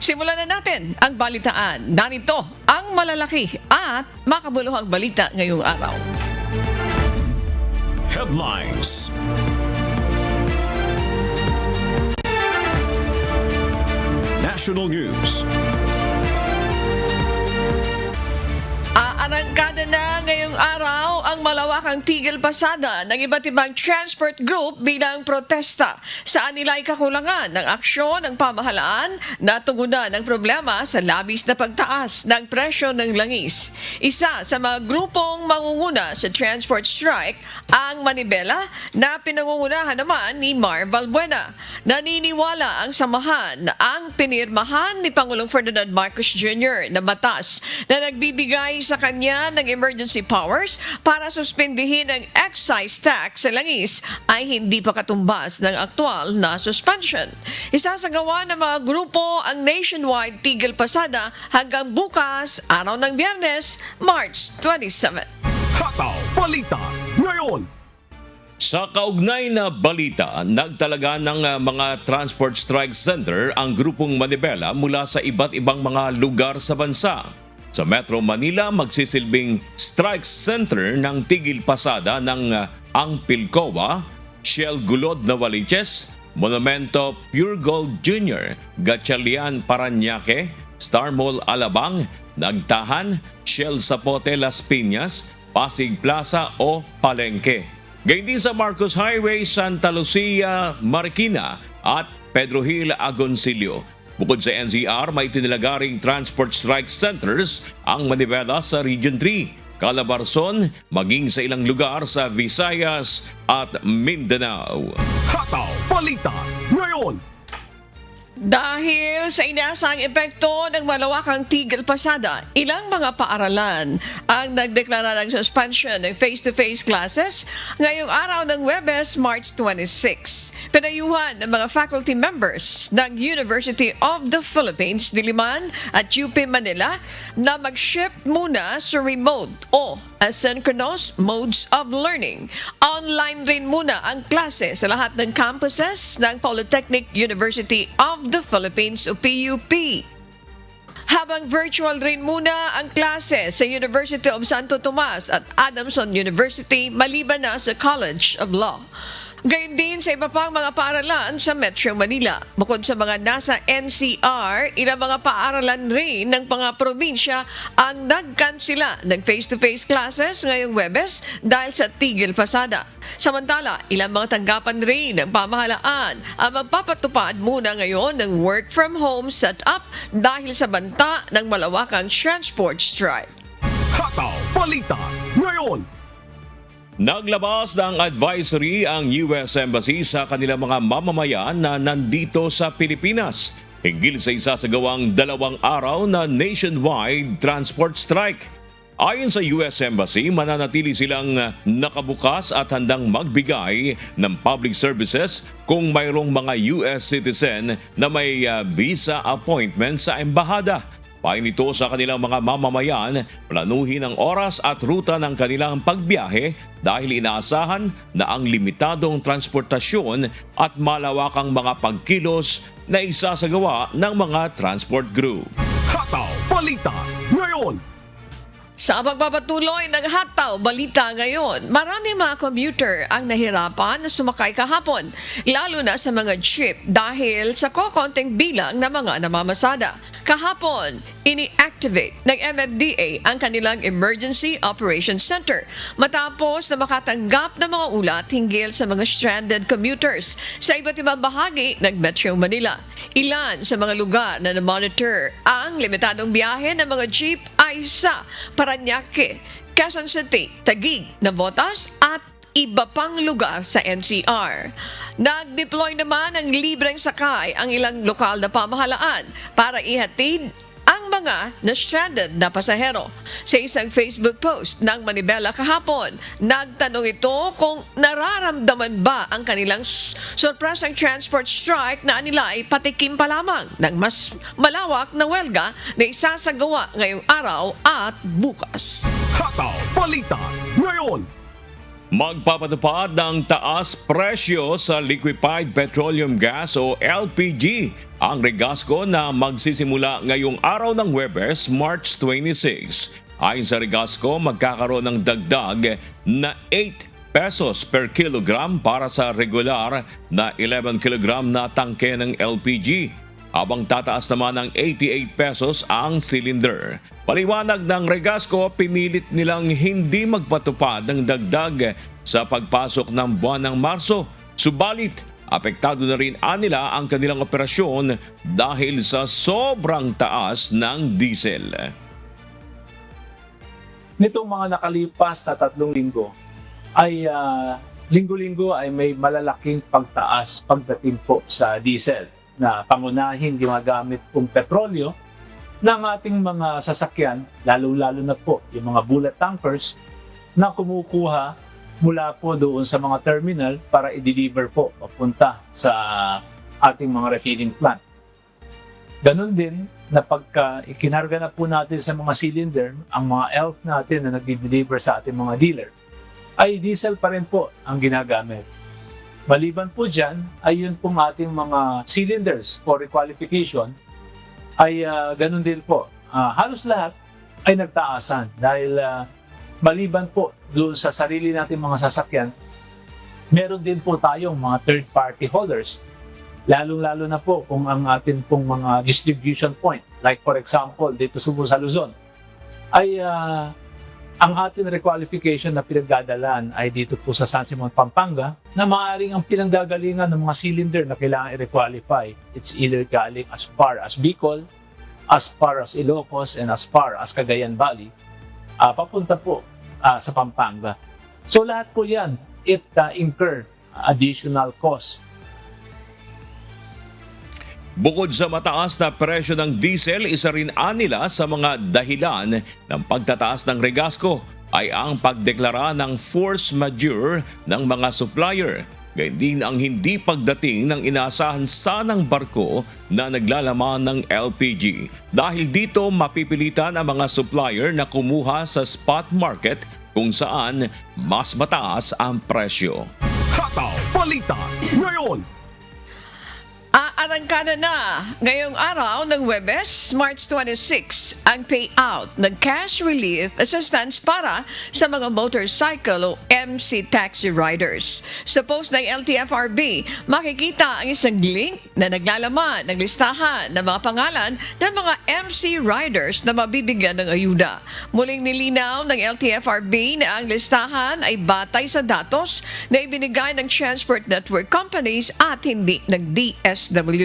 Simulan na natin ang balitaan. Narito ang malalaki at makabuluhang balita ngayong araw. Headlines. National News. Aarangkada na ngayong araw ang malawakang tigil pasada ng iba't ibang transport group bilang protesta. Saan nila ay kakulangan ng aksyon ng pamahalaan na tugunan ng problema sa labis na pagtaas ng presyo ng langis. Isa sa mga grupong mangunguna sa transport strike ang Manibela na pinangungunahan naman ni Mar Valbuena. Naniniwala ang samahan na ang pinirmahan ni Pangulong Ferdinand Marcos Jr. na batas na nagbibigay sa kanya ng emergency powers para suspindihin ang excise tax sa langis ay hindi pa katumbas ng aktual na suspension. Isasagawa ng mga grupo ang nationwide tigil pasada hanggang bukas, araw ng Biyernes, March 27. Hataw Balita ngayon. Sa kaugnay na balita, nagtalaga ng mga transport strike center ang grupong Manibela mula sa iba't ibang mga lugar sa bansa. Sa Metro Manila, magsisilbing strike center ng tigil pasada ng ang Pilcoa, Shell Gulod Novaliches, Monumento Pure Gold Jr., Gatchalian Parañaque, Star Mall Alabang, Nagtahan, Shell Zapote Las Piñas, Pasig Plaza o Palengke. Gayun din sa Marcos Highway, Santa Lucia, Marikina at Pedro Hill, Agoncillo. Bukod sa NCR, may tinilagaring transport strike centers ang Manibela sa Region 3, Calabarzon, maging sa ilang lugar sa Visayas at Mindanao. Hataw Balita ngayon. Dahil sa inaasang epekto ng malawakang tigil pasada, ilang mga paaralan ang nagdeklara ng suspension ng face-to-face classes ngayong araw ng Huwebes, March 26. Pinayuhan ng mga faculty members ng University of the Philippines, Diliman at UP Manila na mag-shift muna sa remote o asynchronous modes of learning. Online rin muna ang klase sa lahat ng campuses ng Polytechnic University of the Philippines o PUP. Habang virtual rin muna ang klase sa University of Santo Tomas at Adamson University maliban na sa College of Law. Gayun din sa iba pang mga paaralan sa Metro Manila. Bukod sa mga nasa NCR, ilang mga paaralan rin ng mga probinsya ang nagkansila ng face-to-face classes ngayong Huwebes dahil sa tigil pasada. Samantala, ilang mga tanggapan rin ng pamahalaan ang magpapatupad muna ngayon ng work from home setup dahil sa banta ng malawakang transport strike. Hataw Balita ngayon. Naglabas ng advisory ang US Embassy sa kanilang mga mamamayan na nandito sa Pilipinas hinggil sa isasagawang 2 araw na nationwide transport strike. Ayon sa US Embassy, mananatili silang nakabukas at handang magbigay ng public services kung mayroong mga US citizen na may visa appointment sa embahada. Payo nito sa kanilang mga mamamayan, planuhin ang oras at ruta ng kanilang pagbiyahe dahil inaasahan na ang limitadong transportasyon at malawakang mga pagkilos na isasagawa ng mga transport group. Hataw Balita ngayon. Sa pagpapatuloy ng Hataw Balita ngayon, maraming mga commuter ang nahirapan na sumakay kahapon, lalo na sa mga jeep dahil sa kokonting bilang ng mga namamasada. Kahapon, ini-activate ng MMDA ang kanilang Emergency Operations Center matapos na makatanggap ng mga ulat hinggil sa mga stranded commuters sa iba't ibang bahagi ng Metro Manila. Ilan sa mga lugar na na-monitor ang limitadong biyahe ng mga jeep ay sa Parañaque, Quezon City, Taguig, Navotas at iba pang lugar sa NCR. Nag-deploy naman ng libreng sakay ang ilang lokal na pamahalaan para ihatid ang mga na-stranded na pasahero. Sa isang Facebook post ng Manibela kahapon, nagtanong ito kung nararamdaman ba ang kanilang surpresang transport strike na nila ay patikim pa lamang ng mas malawak na welga na isasagawa ngayong araw at bukas. Hataw Balita ngayon. Magpapatupad ng taas presyo sa liquefied petroleum gas o LPG ang Regasco na magsisimula ngayong araw ng Huwebes, March 26. Ayon sa Regasco, magkakaroon ng dagdag na 8 pesos per kilogram para sa regular na 11 kilogram na tangke ng LPG, habang tataas naman ng 88 pesos ang cylinder. Paliwanag ng Regasco, pinilit nilang hindi magpatupad ng dagdag sa pagpasok ng buwan ng Marso. Subalit, apektado na rin nila ang kanilang operasyon dahil sa sobrang taas ng diesel. Nitong mga nakalipas na 3 linggo ay linggo-linggo ay may malalaking pagtaas pagdating po sa diesel na pangunahing ginagamit pong petrolyo ng ating mga sasakyan, lalo-lalo na po yung mga bullet tankers na kumukuha mula po doon sa mga terminal para i-deliver po papunta sa ating mga refilling plant. Ganon din na pagka ikinarga na po natin sa mga cylinder, ang mga ELF natin na nag-deliver sa ating mga dealer, ay diesel pa rin po ang ginagamit. Maliban po dyan, ay yun pong ating mga cylinders for requalification, ay ganun din po. Halos lahat ay nagtaasan dahil maliban po doon sa sarili nating mga sasakyan, meron din po tayong mga third-party haulers. Lalong-lalo na po kung ang atin pong mga distribution point, like for example, dito sa Luzon, ay ang ating requalification na pinagdadalan ay dito po sa San Simon, Pampanga, na maaaring ang pinanggagalingan ng mga cylinder na kailangan i-requalify. It's either galing as far as Bicol, as far as Ilocos, and as far as Cagayan Valley, papunta po sa Pampanga. So lahat po yan, it incur additional cost. Bukod sa mataas na presyo ng diesel, isa rin nila sa mga dahilan ng pagtataas ng Regasco ay ang pagdeklara ng force majeure ng mga supplier. Gayun din ang hindi pagdating ng inaasahan sanang barko na naglalaman ng LPG. Dahil dito mapipilitan ang mga supplier na kumuha sa spot market kung saan mas mataas ang presyo. Hataw Balita ngayon. Aarangkada na ngayong araw ng Huwebes, March 26, ang payout ng cash relief assistance para sa mga motorcycle o MC taxi riders. Sa post ng LTFRB, makikita ang isang link na naglalaman ng listahan ng mga pangalan ng mga MC riders na mabibigyan ng ayuda. Muling nilinaw ng LTFRB na ang listahan ay batay sa datos na ibinigay ng transport network companies at hindi ng DSWD.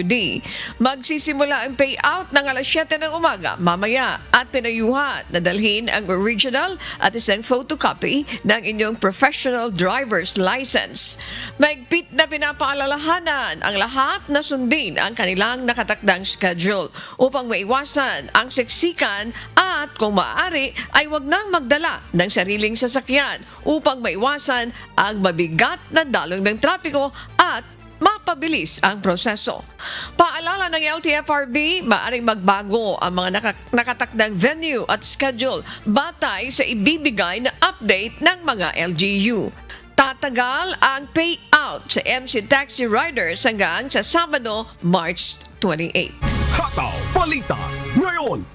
Magsisimula ang payout ng alas 7 ng umaga mamaya at pinayuhan na dalhin ang original at isang photocopy ng inyong professional driver's license. Mahigpit na pinapaalalahanan ang lahat na sundin ang kanilang nakatakdang schedule upang maiwasan ang siksikan at kung maaari ay huwag nang magdala ng sariling sasakyan upang maiwasan ang mabigat na dalong ng trapiko at mapabilis ang proseso. Paalala ng LTFRB, maaaring magbago ang mga nakatakdang venue at schedule batay sa ibibigay na update ng mga LGU. Tatagal ang payout sa MC Taxi Riders hanggang sa Sabado, March 28. Hataw Balita ngayon.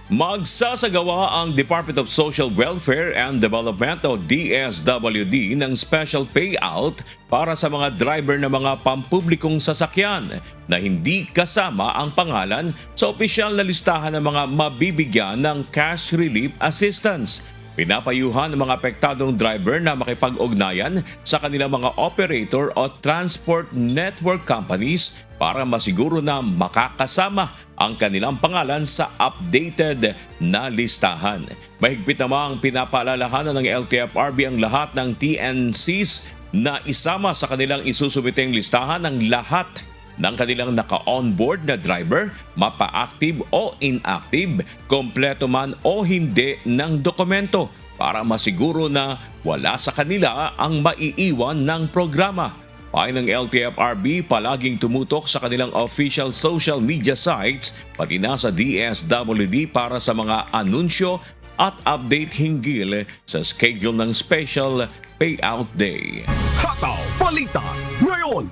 Magsasagawa ang Department of Social Welfare and Development o DSWD ng special payout para sa mga driver ng mga pampublikong sasakyan na hindi kasama ang pangalan sa opisyal na listahan ng mga mabibigyan ng cash relief assistance. Pinapayuhan ng mga apektadong driver na makipag-ugnayan sa kanilang mga operator o transport network companies para masiguro na makakasama ang kanilang pangalan sa updated na listahan. Mahigpit namang pinapaalalahanan ng LTFRB ang lahat ng TNCs na isama sa kanilang isusumiteng listahan ng lahat ng kanilang naka-onboard na driver, mapa-active o inactive, kompleto man o hindi ng dokumento para masiguro na wala sa kanila ang maiiwan ng programa. Ayon ng LTFRB, palaging tumutok sa kanilang official social media sites pati na sa DSWD para sa mga anunsyo at update hinggil sa schedule ng Special Payout Day. Hataw Balita ngayon.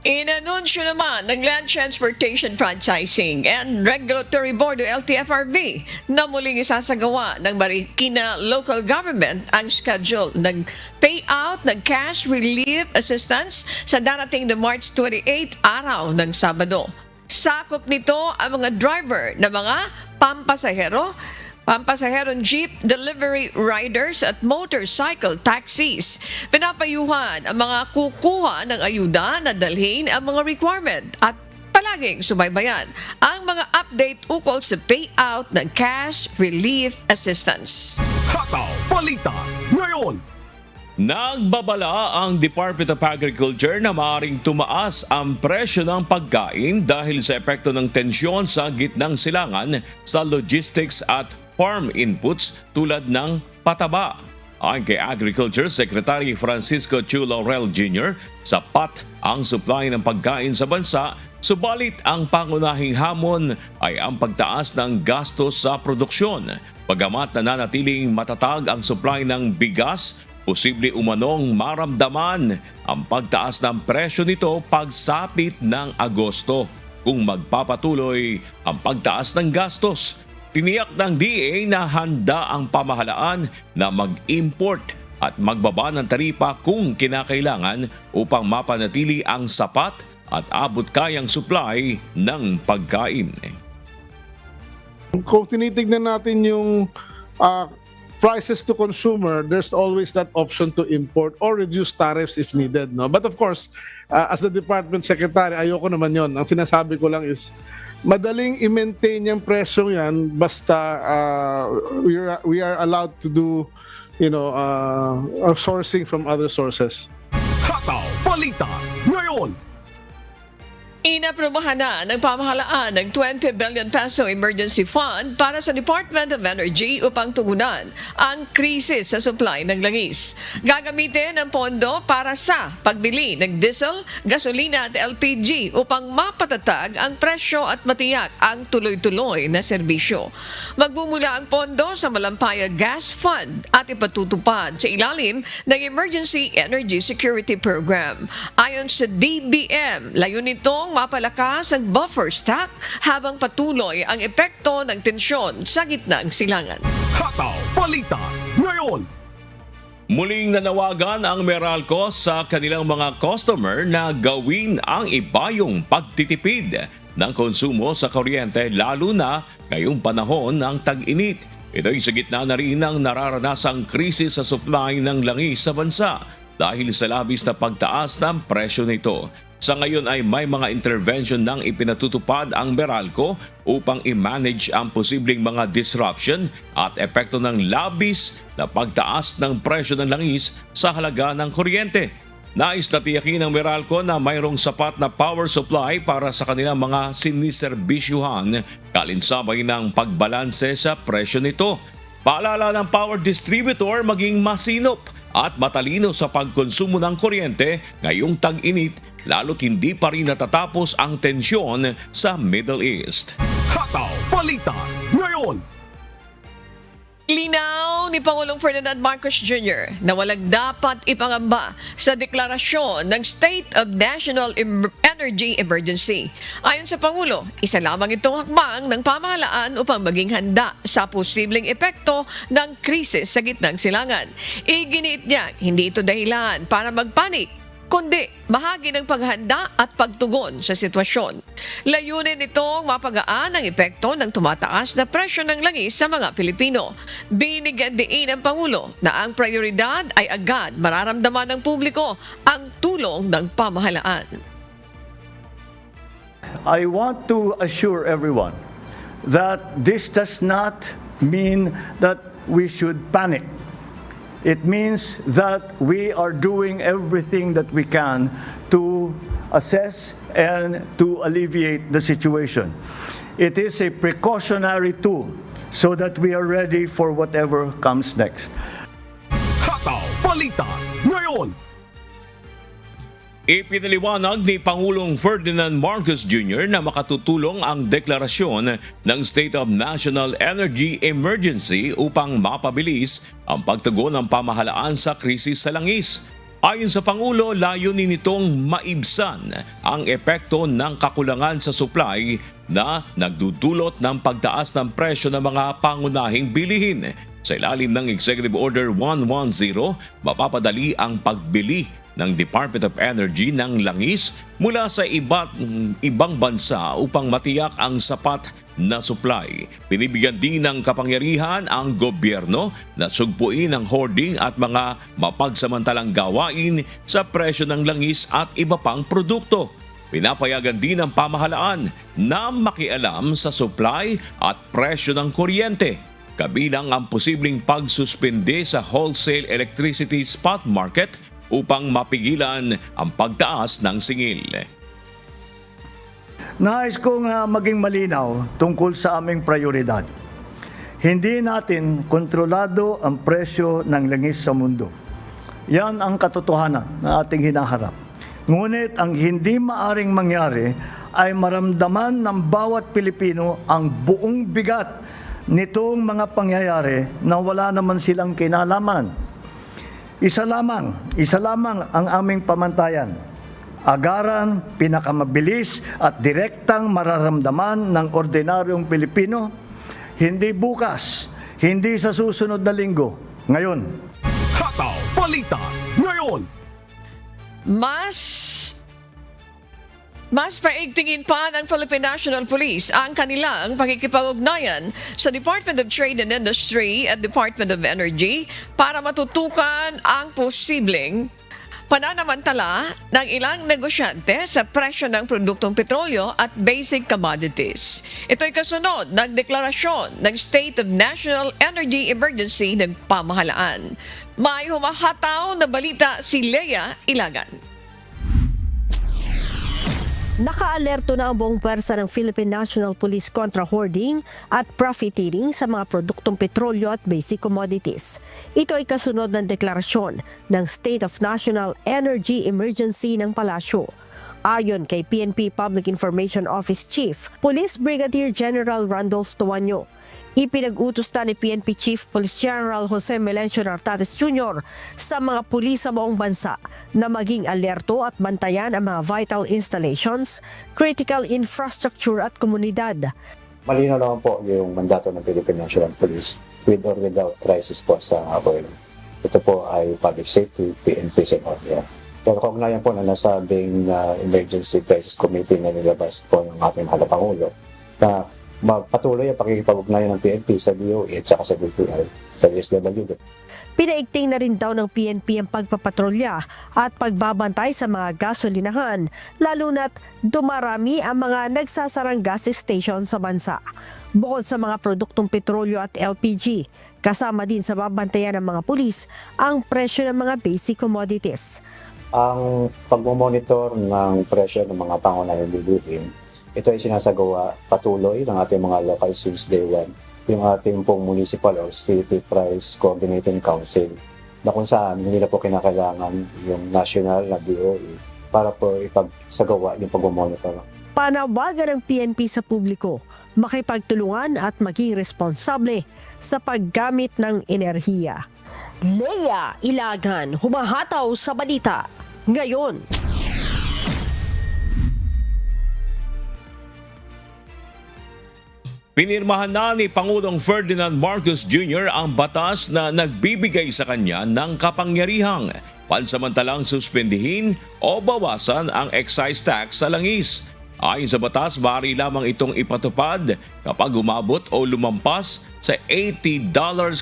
Inanunsyo naman ng Land Transportation Franchising and Regulatory Board o LTFRB na muling isasagawa ng Marikina Local Government ang schedule ng payout ng cash relief assistance sa darating na March 28, araw ng Sabado. Sakop nito ang mga driver na mga pampasaherong jeep, delivery riders at motorcycle taxis. Pinapayuhan ang mga kukuha ng ayuda na dalhin ang mga requirement at palaging subaybayan ang mga update ukol sa payout ng cash relief assistance. Hataw Balita ngayon. Nagbabala ang Department of Agriculture na maaaring tumaas ang presyo ng pagkain dahil sa epekto ng tensyon sa gitnang silangan sa logistics at farm inputs tulad ng pataba. Ayon kay Agriculture Secretary Francisco Chu Laurel Jr., sapat ang supply ng pagkain sa bansa, subalit ang pangunahing hamon ay ang pagtaas ng gastos sa produksyon. Bagamat nananatiling matatag ang supply ng bigas, posible umanong maramdaman ang pagtaas ng presyo nito pagsapit ng Agosto kung magpapatuloy ang pagtaas ng gastos. Tiniyak ng DA na handa ang pamahalaan na mag-import at magbaba ng taripa kung kinakailangan upang mapanatili ang sapat at abot-kayang supply ng pagkain. Kung tinitignan natin yung prices to consumer, there's always that option to import or reduce tariffs if needed. No? But of course, as the Department Secretary, ayoko naman yon. Ang sinasabi ko lang is, madaling i-maintain yung presyo yan basta we are allowed to do sourcing from other sources. Hataw Balita ngayon. Inaprobahan na ng pamahalaan ng 20 billion peso emergency fund para sa Department of Energy upang tugunan ang krisis sa supply ng langis. Gagamitin ang pondo para sa pagbili ng diesel, gasolina at LPG upang mapatatag ang presyo at matiyak ang tuloy-tuloy na serbisyo. Magmumula ang pondo sa Malampaya Gas Fund at ipatutupad sa ilalim ng Emergency Energy Security Program. Ayon sa DBM, layunin nitong mapalakas ang buffer stock habang patuloy ang epekto ng tensyon sa gitnang silangan. Hataw Balita ngayon. Muling nanawagan ang Meralco sa kanilang mga customer na gawin ang ibayong pagtitipid ng konsumo sa kuryente lalo na ngayong panahon ng tag-init. Ito'y sa gitna na rin ng nararanasang krisis sa supply ng langis sa bansa dahil sa labis na pagtaas ng presyo nito. Sa ngayon ay may mga intervention nang ipinatutupad ang Meralco upang i-manage ang posibleng mga disruption at epekto ng labis na pagtaas ng presyo ng langis sa halaga ng kuryente. Nais na tiyakin ng Meralco na mayroong sapat na power supply para sa kanilang mga siniserbisyuhan kalinsabay ng pagbalanse sa presyo nito. Paalala ng power distributor maging masinop at matalino sa pagkonsumo ng kuryente ngayong tag-init lalo't hindi pa rin natatapos ang tensyon sa Middle East. Hataw Balita ngayon. Linaw ni Pangulong Ferdinand Marcos Jr. na walang dapat ipangamba sa deklarasyon ng State of National Energy Emergency. Ayon sa Pangulo, isa lamang itong hakbang ng pamahalaan upang maging handa sa posibleng epekto ng krisis sa gitnang silangan. Iginiit niya, hindi ito dahilan para magpanik, kundi bahagi ng paghanda at pagtugon sa sitwasyon. Layunin nitong mapagaan ang epekto ng tumataas na presyo ng langis sa mga Pilipino. Binigyan din ng Pangulo na ang prioridad ay agad mararamdaman ng publiko ang tulong ng pamahalaan. I want to assure everyone that this does not mean that we should panic. It means that we are doing everything that we can to assess and to alleviate the situation. It is a precautionary tool so that we are ready for whatever comes next. Hataw Balita ngayon. Ipinaliwanag ni Pangulong Ferdinand Marcos Jr. na makatutulong ang deklarasyon ng State of National Energy Emergency upang mapabilis ang pagtugon ng pamahalaan sa krisis sa langis. Ayon sa Pangulo, layunin nitong maibsan ang epekto ng kakulangan sa supply na nagdudulot ng pagtaas ng presyo ng mga pangunahing bilihin. Sa ilalim ng Executive Order 110, mapapadali ang pagbili ng Department of Energy ng langis mula sa ibang bansa upang matiyak ang sapat na supply. Binibigyan din ng kapangyarihan ang gobyerno na sugpuin ang hoarding at mga mapagsamantalang gawain sa presyo ng langis at iba pang produkto. Pinapayagan din ng pamahalaan na makialam sa supply at presyo ng kuryente, kabilang ang posibleng pagsuspende sa wholesale electricity spot market upang mapigilan ang pagtaas ng singil. Nais kong maging malinaw tungkol sa aming prioridad. Hindi natin kontrolado ang presyo ng langis sa mundo. Yan ang katotohanan na ating hinaharap. Ngunit ang hindi maaring mangyari ay maramdaman ng bawat Pilipino ang buong bigat nitong mga pangyayari na wala naman silang kinalaman. Isa lamang ang aming pamantayan. Agaran, pinakamabilis at direktang mararamdaman ng ordinaryong Pilipino, hindi bukas, hindi sa susunod na linggo, ngayon. Hataw Balita ngayon. Mas paigtingin pa ng Philippine National Police ang kanilang pakikipag-ugnayan sa Department of Trade and Industry at Department of Energy para matutukan ang posibleng pananamantala ng ilang negosyante sa presyo ng produktong petrolyo at basic commodities. Ito'y kasunod ng deklarasyon ng State of National Energy Emergency ng pamahalaan. May humahataw na balita si Leia Ilagan. Naka-alerto na ang buong pwersa ng Philippine National Police kontra hoarding at profiteering sa mga produktong petrolyo at basic commodities. Ito ay kasunod ng deklarasyon ng State of National Energy Emergency ng Palasyo. Ayon kay PNP Public Information Office Chief, Police Brigadier General Randolph Tuanyo, ipinag-utos na ni PNP Chief Police General Jose Melencio Nartates Jr. sa mga pulis sa buong bansa na maging alerto at bantayan ang mga vital installations, critical infrastructure at komunidad. Malinaw naman po yung mandato ng Philippine National Police with or without crisis po sa oil. Ito po ay public safety, PNP sa Northern. Pero kaugnayan po na nasabing Emergency Crisis Committee na nilabas po ng ating mahal na Pangulo na patuloy ang pakikipag-ugnayan ng PNP sa DOE at saka sa DTI, sa DSWD. Pinaigting na rin daw ng PNP ang pagpapatrolya at pagbabantay sa mga gasolinahan, lalo na't dumarami ang mga nagsasarang gas station sa bansa. Bukod sa mga produktong petrolyo at LPG, kasama din sa babantayan ng mga pulis ang presyo ng mga basic commodities. Ang pagmomonitor ng presyo ng mga pangunahing bilihin, ito ay sinasagawa patuloy ng ating mga local since day one, yung ating pong municipal or city price coordinating council, na kung saan hindi na po kinakailangan yung national na DOE para po ipagsagawa yung pagmomonitor. Panawagan ng PNP sa publiko, makipagtulungan at maging responsable sa paggamit ng enerhiya. Leia Ilagan, humahataw sa balita ngayon. Pinirmahan na ni Pangulong Ferdinand Marcos Jr. ang batas na nagbibigay sa kanya ng kapangyarihang pansamantalang suspendihin o bawasan ang excise tax sa langis. Ayon sa batas, maaari lamang itong ipatupad kapag umabot o lumampas sa $80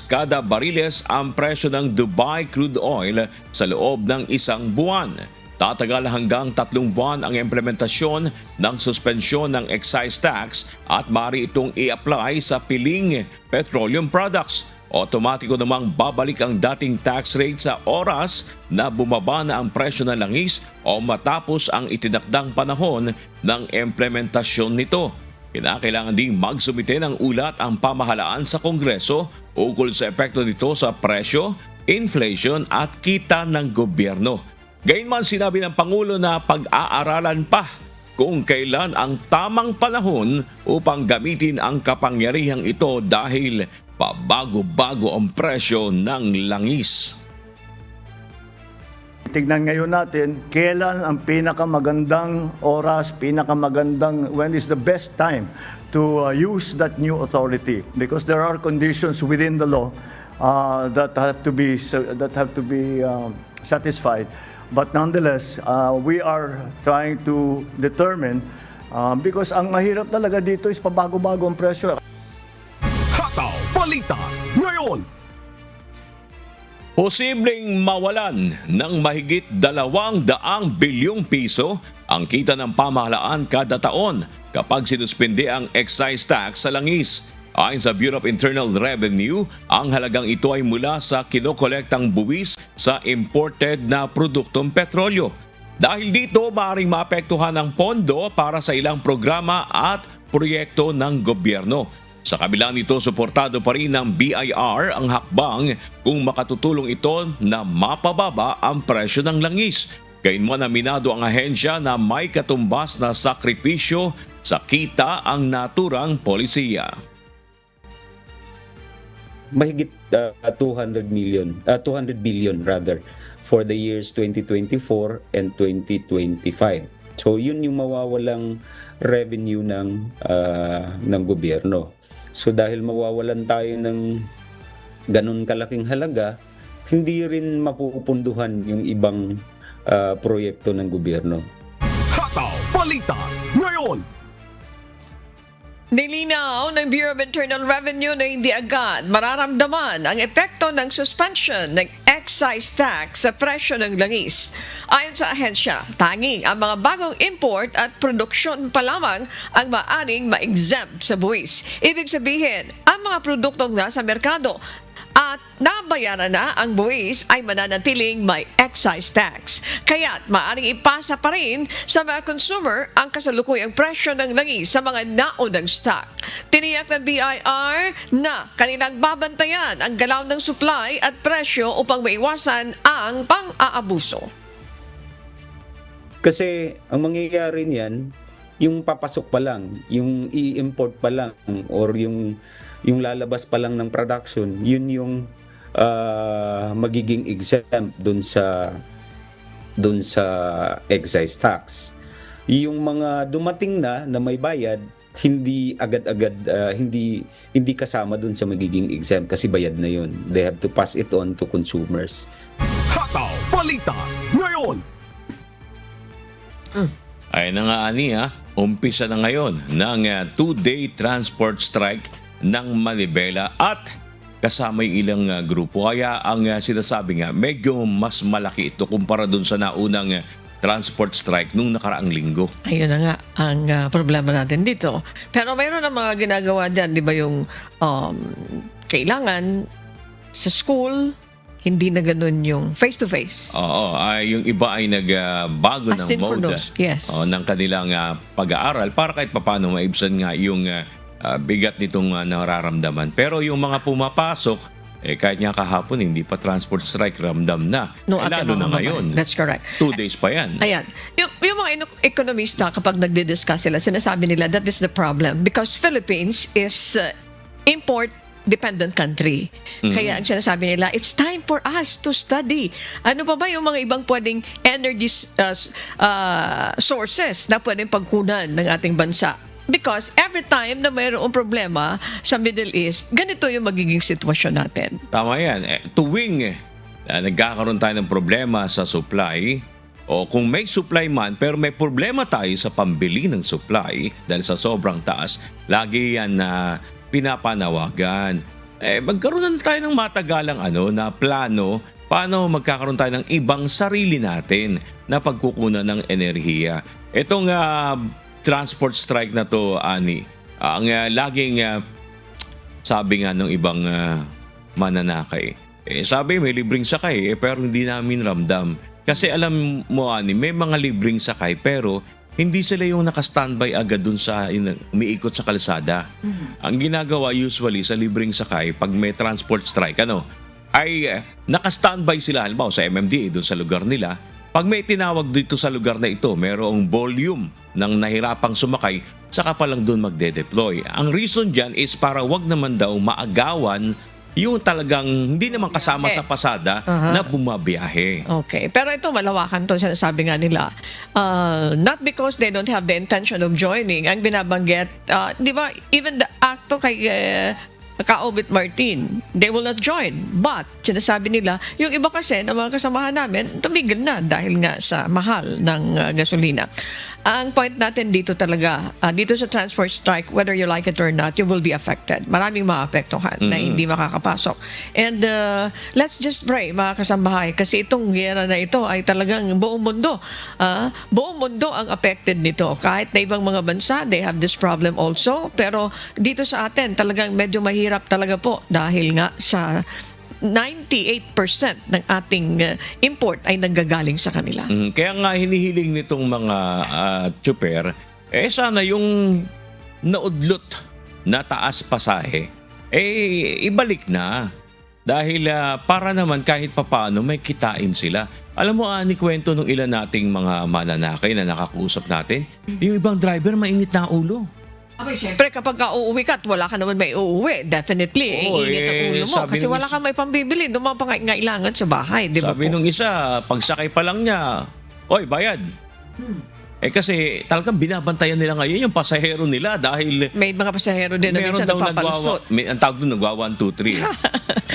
kada bariles ang presyo ng Dubai crude oil sa loob ng isang buwan. Tatagal hanggang 3 buwan ang implementasyon ng suspensyon ng excise tax at maaari itong i-apply sa piling petroleum products. Otomatiko namang babalik ang dating tax rate sa oras na bumaba na ang presyo ng langis o matapos ang itinakdang panahon ng implementasyon nito. Kinakailangan ding magsumite ng ulat ang pamahalaan sa Kongreso ukol sa epekto nito sa presyo, inflation at kita ng gobyerno. Gayunman sinabi ng Pangulo na pag-aaralan pa kung kailan ang tamang panahon upang gamitin ang kapangyarihang ito dahil pabago-bago ang presyo ng langis. Tignan ngayon natin kailan ang pinakamagandang oras, when is the best time to use that new authority, because there are conditions within the law that have to be satisfied. But nonetheless, we are trying to determine because ang mahirap talaga dito is pabago-bago ang presyo. Hataw Balita ngayon. Posibleng mawalan ng mahigit 200 bilyong piso ang kita ng pamahalaan kada taon kapag sinuspende ang excise tax sa langis. Ayon sa Bureau of Internal Revenue, ang halagang ito ay mula sa kinokolektang buwis sa imported na produktong petrolyo. Dahil dito, maaaring maapektuhan ang pondo para sa ilang programa at proyekto ng gobyerno. Sa kabila nito, suportado pa rin ng BIR ang hakbang kung makatutulong ito na mapababa ang presyo ng langis. Gayunman aminado ang ahensya na may katumbas na sakripisyo sa kita ang naturang polisiya. Mahigit 200 billion rather for the years 2024 and 2025. So yun yung mawawalang revenue ng gobyerno. So dahil mawawalan tayo ng ganun kalaking halaga, hindi rin mapupunduhan yung ibang proyekto ng gobyerno. Hataw Balita ngayon. Nilinaw ng Bureau of Internal Revenue na hindi agad mararamdaman ang epekto ng suspension ng excise tax sa presyo ng langis. Ayon sa ahensya, tanging ang mga bagong import at produksyon pa lamang ang maaring ma-exempt sa buwis. Ibig sabihin, ang mga produktong nasa merkado at nabayaran na ang buwis ay mananatiling may excise tax. Kaya't maaaring ipasa pa rin sa mga consumer ang kasalukuyang presyo ng langis sa mga naunang stock. Tiniyak ng BIR na kanilang babantayan ang galaw ng supply at presyo upang maiwasan ang pang-aabuso. Kasi ang mangyayari niyan, yung papasok pa lang, yung i-import pa lang, or yung lalabas pa lang ng production, yun yung magiging exempt dun sa excise tax. Yung mga dumating na may bayad, hindi agad-agad hindi kasama dun sa magiging exempt kasi bayad na yun. They have to pass it on to consumers. Hataw Balita ngayon. Ay na nga ani umpisa na ngayon ng 2-day transport strike ng Manibela at kasama yung ilang grupo. Kaya ang sinasabi nga, medyo mas malaki ito kumpara dun sa naunang transport strike nung nakaraang linggo. Ayun na nga ang problema natin dito. Pero mayroon na mga ginagawa dyan, di ba yung kailangan sa school, hindi na ganun yung face-to-face. Oo, yung iba ay nagbago ng mode yes. ng kanilang pag-aaral para kahit papaano maibsan nga yung bigat nitong nararamdaman. Pero yung mga pumapasok, kahit nga kahapon hindi pa transport strike, ramdam na. Lalo na ngayon. That's correct. 2 days pa yan. Ayan. Yung mga ekonomista, kapag nagdi-discuss sila, sinasabi nila that is the problem because Philippines is import-dependent country. Kaya ang sinasabi nila, it's time for us to study. Ano pa ba yung mga ibang pwedeng energy sources na pwedeng pagkunan ng ating bansa? Because every time na mayroong problema sa Middle East, ganito yung magiging sitwasyon natin. Tama yan. Tuwing nagkakaroon tayo ng problema sa supply, o kung may supply man pero may problema tayo sa pambili ng supply dahil sa sobrang taas, lagi yan na pinapanawagan. Magkaroon na tayo ng matagalang na plano paano magkakaroon tayo ng ibang sarili natin na pagkukunan ng enerhiya. Itong transport strike na to, Ani, ang laging sabi nga ng ibang mananakay, sabi may libreng sakay pero hindi namin ramdam. Kasi alam mo, Ani, may mga libreng sakay pero hindi sila yung naka-standby agad dun sa umiikot sa kalsada. Ang ginagawa usually sa libreng sakay pag may transport strike, ay naka-standby sila halimbawa sa MMDA dun sa lugar nila. Pag may tinawag dito sa lugar na ito, merong volume ng nahirapang sumakay, saka pa lang doon magde-deploy. Ang reason dyan is para wag naman daw maagawan yung talagang hindi naman kasama sa pasada na bumabiyahe. Okay. Pero ito, malawakan to. Sabi nga nila, not because they don't have the intention of joining. Ang binabanggit, di ba, even the acto kay Kaobit Martin, they will not join. But, sinasabi nila, yung iba kasi na mga kasamahan namin, tumigil na dahil nga sa mahal ng gasolina. Ang point natin dito talaga, dito sa transport strike, whether you like it or not, you will be affected. Maraming maapektuhan na hindi makakapasok. And let's just pray, mga kasambahay, kasi itong gera na ito ay talagang buong mundo. Buong mundo ang affected nito. Kahit na ibang mga bansa, they have this problem also. Pero dito sa atin, talagang medyo mahirap talaga po dahil nga sa 98% ng ating import ay nanggagaling sa kanila. Kaya nga hinihiling nitong mga tsuper, sana yung naudlot na taas pasahe, ibalik na. Dahil para naman kahit papaano may kitain sila. Alam mo, ni kwento nung ilan nating mga mananakay na nakakusap natin, yung ibang driver mainit na ulo. Okay, syempre kapag uuwi ka at wala ka naman may uuwi, definitely, init ang ulo mo. Kasi wala kang may pambibili, doon mga pangailangan sa bahay, di ba po? Sabi nung isa, pagsakay pa lang niya, oy, bayad. Kasi talagang binabantayan nila ngayon yung pasahero nila dahil May mga pasahero din na minsan nagpapalusot. ang tawag doon, nagwa 1, 2,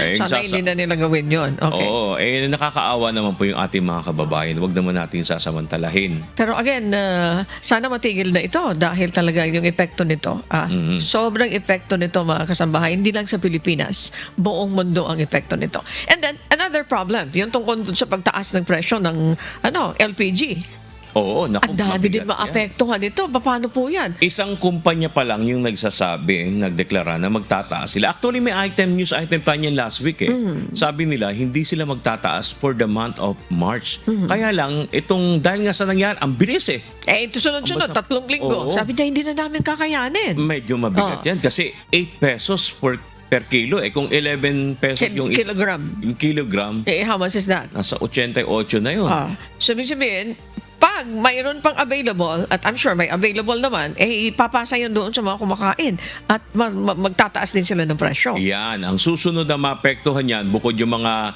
3. Sana hindi na nila gawin yun. Okay. Oo, nakakaawa naman po yung ating mga kababayan. Huwag naman natin sasamantalahin. Pero again, sana matigil na ito dahil talaga yung epekto nito. Sobrang epekto nito, mga kasambahay. Hindi lang sa Pilipinas. Buong mundo ang epekto nito. And then, another problem, yung tungkol sa pagtaas ng presyo ng LPG. Oo, naku, Ang dami mabigat din yan. maapektuhan nito. Paano po yan? Isang kumpanya pa lang yung nagdeklara na magtataas sila. Actually, may news item tayo yan last week. Sabi nila, hindi sila magtataas for the month of March. Kaya lang, dahil nga sa nangyari, ang bilis Ito sunod-sunod, 3 linggo. Oo. Sabi niya, hindi na namin kakayanin. Medyo mabigat yan kasi 8 pesos per kilo. Kung 11 pesos Kilogram. yung kilogram, How much is that? nasa 88 na yun. Sabihin, pag mayroon pang available, at I'm sure may available naman, ipapasa yun doon sa mga kumakain at magtataas din sila ng presyo. Yan, ang susunod na maapektuhan yan, bukod yung mga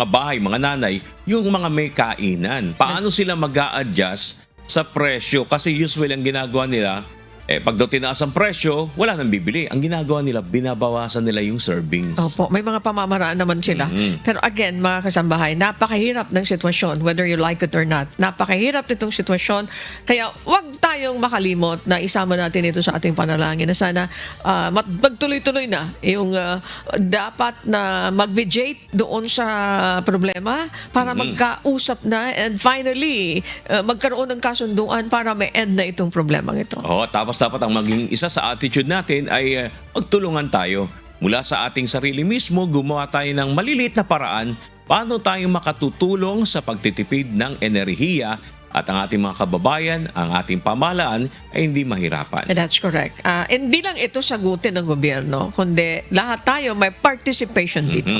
bahay, mga nanay, yung mga may kainan. Paano sila mag-a-adjust sa presyo? Kasi usually ang ginagawa nila, pag daw tinaas ang presyo, wala nang bibili. Ang ginagawa nila, binabawasan nila yung servings. Opo, may mga pamamaraan naman sila. Pero again, mga kasambahay, napakahirap ng sitwasyon, whether you like it or not. Napakahirap nitong sitwasyon. Kaya wag tayong makalimot na isama natin ito sa ating panalangin na sana magtuloy-tuloy na yung dapat na mag-mediate doon sa problema para magkausap na and finally magkaroon ng kasunduan para may end na itong problemang ito. Tapos dapat ang maging isa sa attitude natin ay magtulungan tayo. Mula sa ating sarili mismo, gumawa tayo ng maliliit na paraan paano tayo makatutulong sa pagtitipid ng enerhiya at ang ating mga kababayan, ang ating pamahalaan ay hindi mahirapan. That's correct. Hindi lang ito sagutin ng gobyerno, kundi lahat tayo may participation dito.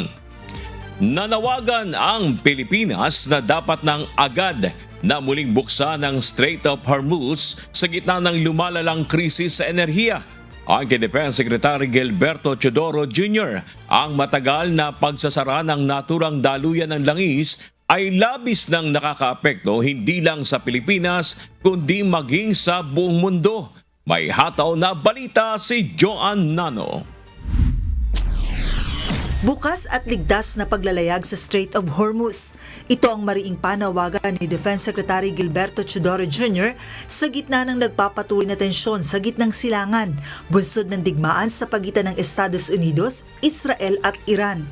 Nanawagan ang Pilipinas na dapat ng agad na muling buksan ng Strait of Hormuz sa gitna ng lumalalang krisis sa enerhiya. Ang Defense Secretary Gilberto Teodoro Jr., ang matagal na pagsasara ng naturang daluyan ng langis ay labis nang nakakaapekto hindi lang sa Pilipinas kundi maging sa buong mundo. May hataw na balita si Joan Nano. Bukas at ligtas na paglalayag sa Strait of Hormuz. Ito ang mariing panawagan ni Defense Secretary Gilberto Teodoro Jr. sa gitna ng nagpapatuloy na tensyon sa gitnang silangan, bunsod ng digmaan sa pagitan ng Estados Unidos, Israel at Iran.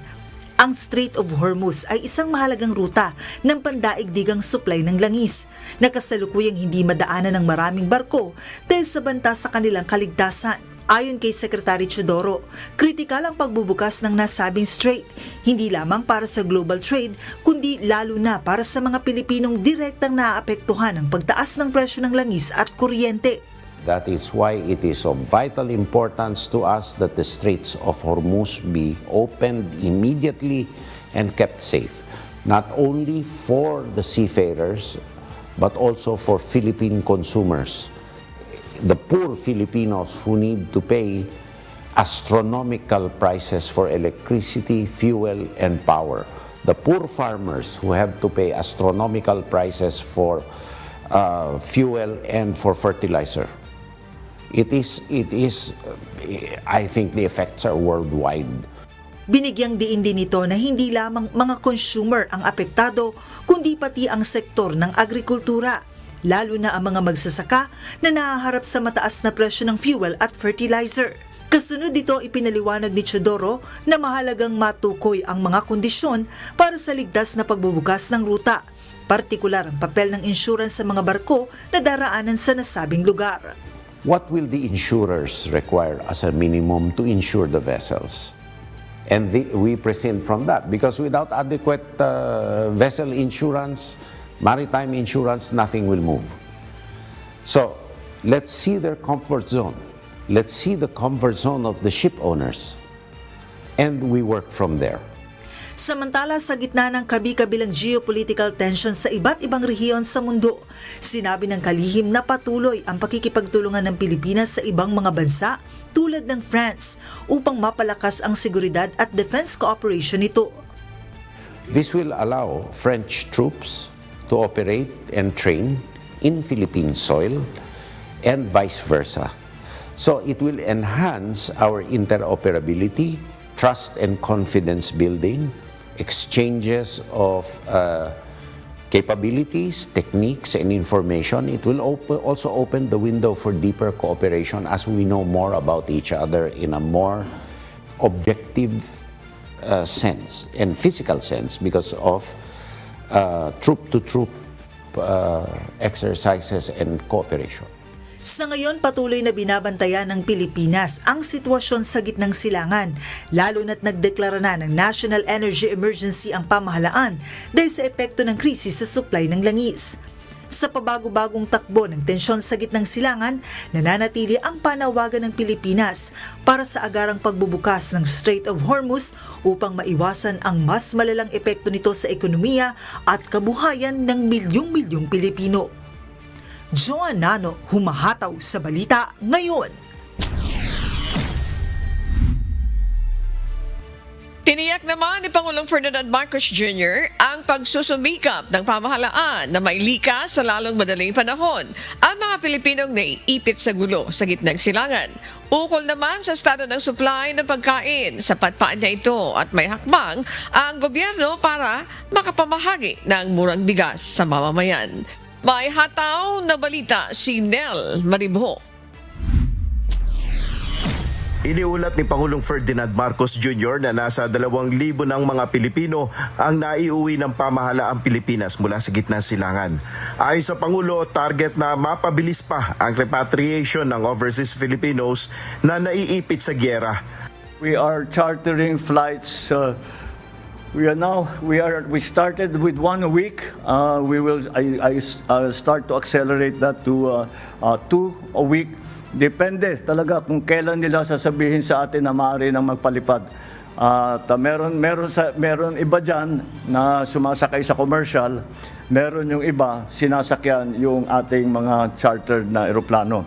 Ang Strait of Hormuz ay isang mahalagang ruta ng pandaigdigang supply ng langis na kasalukuyang hindi madaanan ng maraming barko dahil sa banta sa kanilang kaligtasan. Ayon kay Secretary Teodoro, kritikal ang pagbubukas ng nasabing strait, hindi lamang para sa global trade, kundi lalo na para sa mga Pilipinong direktang naaapektuhan ng pagtaas ng presyo ng langis at kuryente. That is why it is of vital importance to us that the Straits of Hormuz be opened immediately and kept safe not only for the seafarers, but also for Philippine consumers. The poor Filipinos who need to pay astronomical prices for electricity, fuel, and power. The poor farmers who have to pay astronomical prices for fuel and for fertilizer. It is, I think the effects are worldwide. Binigyang diin din ito na hindi lamang mga consumer ang apektado, kundi pati ang sektor ng agrikultura, lalo na ang mga magsasaka na nahaharap sa mataas na presyo ng fuel at fertilizer. Kasunod dito, ipinaliwanag ni Teodoro na mahalagang matukoy ang mga kondisyon para sa ligtas na pagbubukas ng ruta, partikular ang papel ng insurance sa mga barko na daraanan sa nasabing lugar. What will the insurers require as a minimum to insure the vessels? And we prescinde from that because without adequate vessel insurance, maritime insurance, nothing will move. So let's see their comfort zone. Let's see the comfort zone of the ship owners, and we work from there. Samantala, sa gitna ng kabi-kabilang geopolitical tension sa iba't ibang rehiyon sa mundo, sinabi ng kalihim na patuloy ang pakikipagtulungan ng Pilipinas sa ibang mga bansa tulad ng France upang mapalakas ang seguridad at defense cooperation nito. This will allow French troops to operate and train in Philippine soil and vice versa. So it will enhance our interoperability, trust and confidence building, exchanges of capabilities, techniques, and information. It will also open the window for deeper cooperation as we know more about each other in a more objective sense and physical sense because of troop-to-troop exercises and cooperation. Sa ngayon, patuloy na binabantayan ng Pilipinas ang sitwasyon sa gitnang silangan, lalo na't nagdeklara na ng National Energy Emergency ang pamahalaan dahil sa epekto ng krisis sa supply ng langis. Sa pabago-bagong takbo ng tensyon sa gitnang silangan, nananatili ang panawagan ng Pilipinas para sa agarang pagbubukas ng Strait of Hormuz upang maiwasan ang mas malalang epekto nito sa ekonomiya at kabuhayan ng milyong-milyong Pilipino. Joan Nano, humahataw sa balita ngayon. Tiniyak naman ni Pangulong Ferdinand Marcos Jr. ang pagsusumikap ng pamahalaan na mailikas sa lalong madaling panahon ang mga Pilipinong naiipit sa gulo sa gitnang silangan. Ukol naman sa estado ng supply ng pagkain, sapat pa niya ito at may hakbang ang gobyerno para makapamahagi ng murang bigas sa mamamayan. May hataw na balita si Nel Maribho. Iniulat ni Pangulong Ferdinand Marcos Jr. na nasa 2,000 ng mga Pilipino ang naiuwi ng pamahalaang Pilipinas mula sa gitnang silangan. Ayon sa Pangulo, target na mapabilis pa ang repatriation ng overseas Filipinos na naiipit sa gyera. We are chartering flights. We started with 1 a week. I start to accelerate that to 2 a week. Depende talaga kung kailan nila sasabihin sa atin na maaari nang magpalipad. Meron iba diyan na sumasakay sa commercial, meron yung iba sinasakyan yung ating mga chartered na eroplano.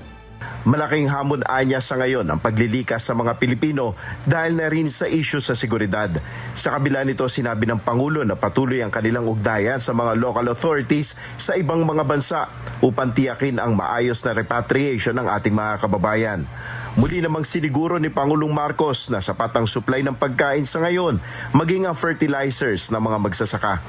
Malaking hamon anya sa ngayon ang paglilikas sa mga Pilipino dahil na rin sa isyu sa seguridad. Sa kabila nito, sinabi ng Pangulo na patuloy ang kanilang ugnayan sa mga local authorities sa ibang mga bansa upang tiyakin ang maayos na repatriation ng ating mga kababayan. Muli namang siniguro ni Pangulong Marcos na sapat ang supply ng pagkain sa ngayon, maging ang fertilizers ng mga magsasaka.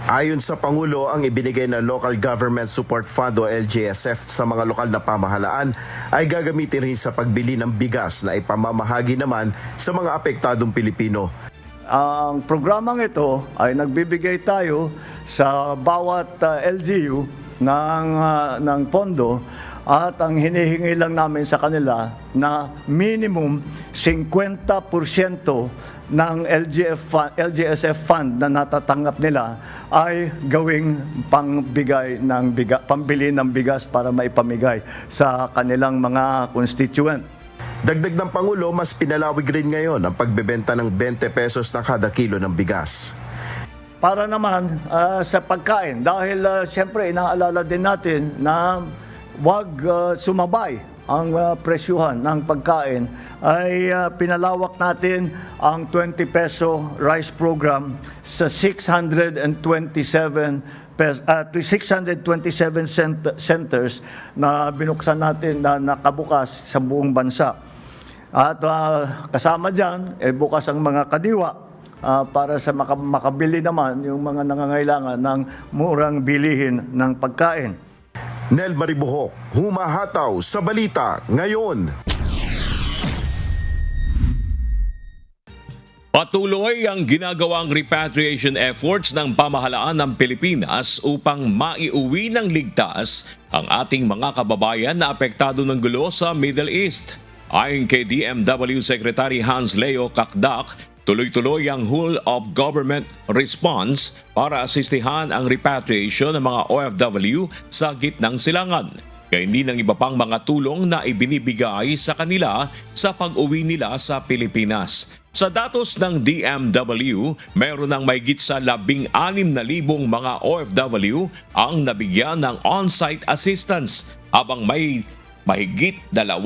Ayon sa Pangulo, ang ibinigay na Local Government Support Fund o LGSF sa mga lokal na pamahalaan ay gagamitin rin sa pagbili ng bigas na ipamamahagi naman sa mga apektadong Pilipino. Ang programang ito ay nagbibigay tayo sa bawat LGU ng pondo at ang hinihingi lang namin sa kanila na minimum 50% ng LGSF fund na natatanggap nila ay gawing pambili ng bigas para maipamigay sa kanilang mga constituent. Dagdag ng Pangulo, mas pinalawig rin ngayon ang pagbebenta ng 20 pesos na kada kilo ng bigas. para naman sa pagkain. Dahil siyempre inaalala din natin na wag sumabay ang presyuhan ng pagkain, ay pinalawak natin ang 20 peso rice program sa 627 centers na binuksan natin na nakabukas sa buong bansa. At kasama dyan, bukas ang mga kadiwa para sa makabili naman yung mga nangangailangan ng murang bilihin ng pagkain. Nel Maribuhok, humahataw sa balita ngayon. Patuloy ang ginagawang repatriation efforts ng pamahalaan ng Pilipinas upang maiuwi ng ligtas ang ating mga kababayan na apektado ng gulo sa Middle East. Ayon kay DMW Secretary Hans Leo Kakdak, tuloy-tuloy ang whole of government response para asistihan ang repatriation ng mga OFW sa gitnang silangan. Kaya hindi ng iba pang mga tulong na ibinibigay sa kanila sa pag-uwi nila sa Pilipinas. Sa datos ng DMW, meron ng mahigit sa 16,000 mga OFW ang nabigyan ng on-site assistance, habang may mahigit 2,000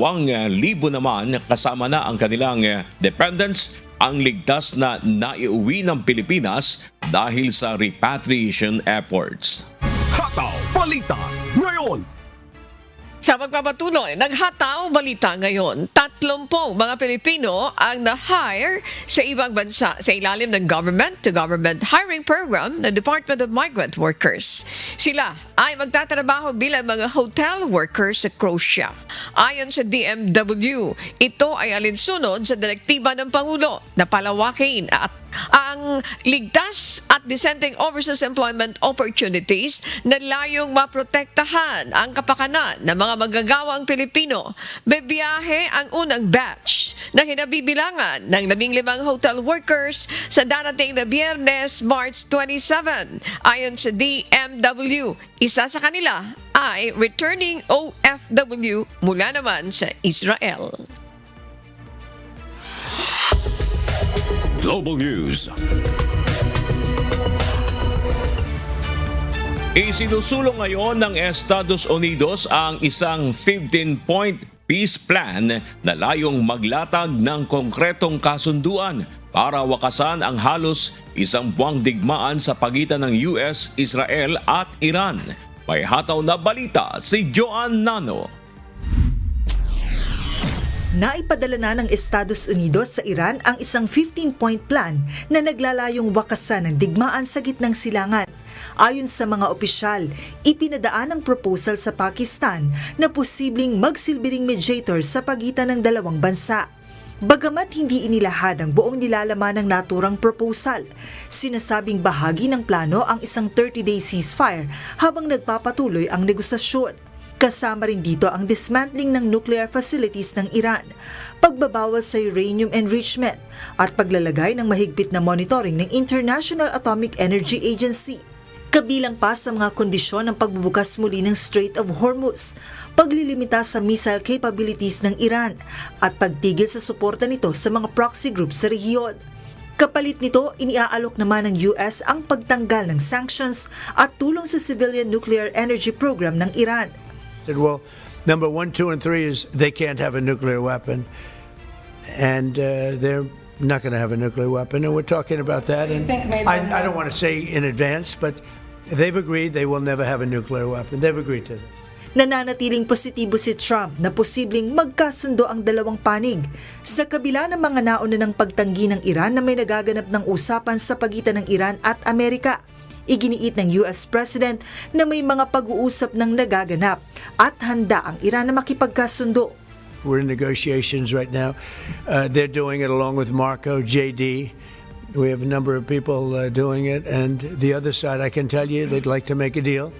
naman kasama na ang kanilang dependents ang ligtas na naiuwi ng Pilipinas dahil sa repatriation efforts. Hataw Balita ngayon. Sa pagpapatuloy, naghataw balita ngayon, 30 mga Pilipino ang na-hire sa ibang bansa sa ilalim ng government-to-government hiring program ng Department of Migrant Workers. Sila ay magtatrabaho bilang mga hotel workers sa Croatia. Ayon sa DMW, ito ay alinsunod sa direktiba ng Pangulo na palawakin at ang ligtas at dissenting overseas employment opportunities na layong maprotektahan ang kapakanan ng mga magagawang Pilipino. Bebiyahe ang unang batch na hinabibilangan ng 15 hotel workers sa darating na Biyernes, March 27. Ayon sa DMW, isa sa kanila ay returning OFW mula naman sa Israel. Global News. Isinusulong ngayon ng Estados Unidos ang isang 15-point peace plan na layong maglatag ng konkretong kasunduan para wakasan ang halos isang buwang digmaan sa pagitan ng US, Israel at Iran. May hataw na balita si Joan Nano. Naipadala na ng Estados Unidos sa Iran ang isang 15-point plan na naglalayong wakasan ng digmaan sa gitnang silangan. Ayon sa mga opisyal, ipinadaan ang proposal sa Pakistan na posibleng magsilbing mediator sa pagitan ng dalawang bansa. Bagamat hindi inilahad ang buong nilalaman ng naturang proposal, sinasabing bahagi ng plano ang isang 30-day ceasefire habang nagpapatuloy ang negosasyon. Kasama rin dito ang dismantling ng nuclear facilities ng Iran, pagbabawal sa uranium enrichment at paglalagay ng mahigpit na monitoring ng International Atomic Energy Agency. Kabilang pa sa mga kondisyon ng pagbubukas muli ng Strait of Hormuz, paglilimita sa missile capabilities ng Iran at pagtigil sa suporta nito sa mga proxy groups sa rehiyon. Kapalit nito, iniaalok naman ng US ang pagtanggal ng sanctions at tulong sa civilian nuclear energy program ng Iran. Well, number 1, 2, and 3 is they can't have a nuclear weapon, and they're not going to have a nuclear weapon, and we're talking about that. And I don't want to say in advance, but they've agreed they will never have a nuclear weapon. They've agreed to that. Nananatiling positibo si Trump na posibleng magkasundo ang dalawang panig sa kabila ng mga nauna ng pagtanggi ng Iran na may nagaganap ng usapan sa pagitan ng Iran at Amerika. Iginiit ng US President na may mga pag-uusap ng nagaganap at handa ang Iran na makipagkasundo. We're in negotiations right now. They're doing it along with Marco, JD. We have a number of people doing it, and the other side, I can tell you, they'd like to make a deal.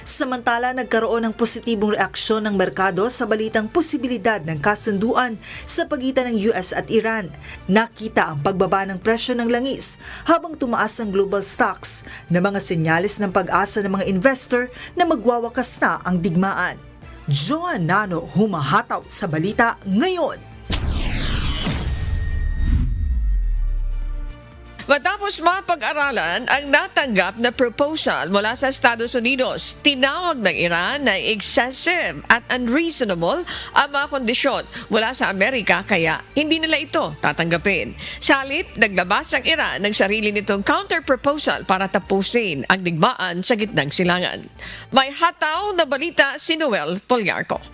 Samantala, nagkaroon ng positibong reaksyon ng merkado sa balitang posibilidad ng kasunduan sa pagitan ng US at Iran. Nakita ang pagbaba ng presyo ng langis habang tumaas ang global stocks na mga senyales ng pag-asa ng mga investor na magwawakas na ang digmaan. Joan Nano, humahataw sa balita ngayon. Matapos mapag-aralan ang natanggap na proposal mula sa Estados Unidos, tinawag ng Iran na excessive at unreasonable ang mga kondisyon mula sa Amerika kaya hindi nila ito tatanggapin. Sa halip, naglabas ang Iran ng sarili nitong counter-proposal para tapusin ang digmaan sa gitnang silangan. May hataw na balita si Noel Poliarco.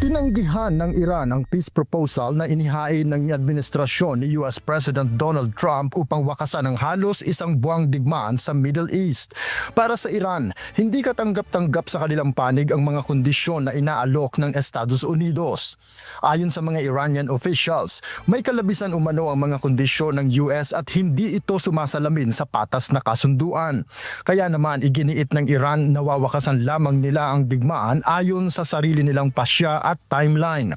Tinanggihan ng Iran ang peace proposal na inihain ng administrasyon ni US President Donald Trump upang wakasan ang halos isang buwang digmaan sa Middle East. Para sa Iran, hindi katanggap-tanggap sa kanilang panig ang mga kondisyon na inaalok ng Estados Unidos. Ayon sa mga Iranian officials, may kalabisan umano ang mga kondisyon ng US at hindi ito sumasalamin sa patas na kasunduan. Kaya naman iginiit ng Iran na wawakasan lamang nila ang digmaan ayon sa sarili nilang pasya at timeline.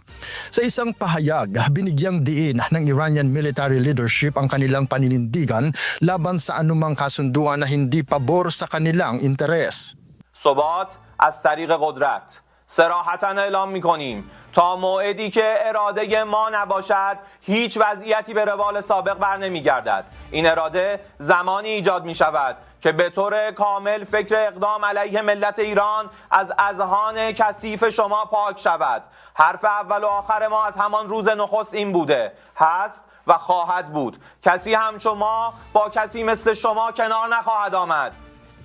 Sa isang pahayag, binigyang diin ng Iranian military leadership ang kanilang paninindigan laban sa anumang kasunduan na hindi pabor sa kanilang interes. ثبات از طریق قدرت صراحتاً اعلام می‌کنیم تا موعدی که اراده ما نباشد هیچ وضعیتی به روال سابق برنمیگردد. این اراده زمانی ایجاد می‌شود که به طور کامل فکر اقدام علیه ملت ایران از اذهان کثیف شما پاک شود. حرف اول و آخر ما از همان روز نخست این بوده، هست و خواهد بود. کسی همچون ما با کسی مثل شما کنار نخواهد آمد.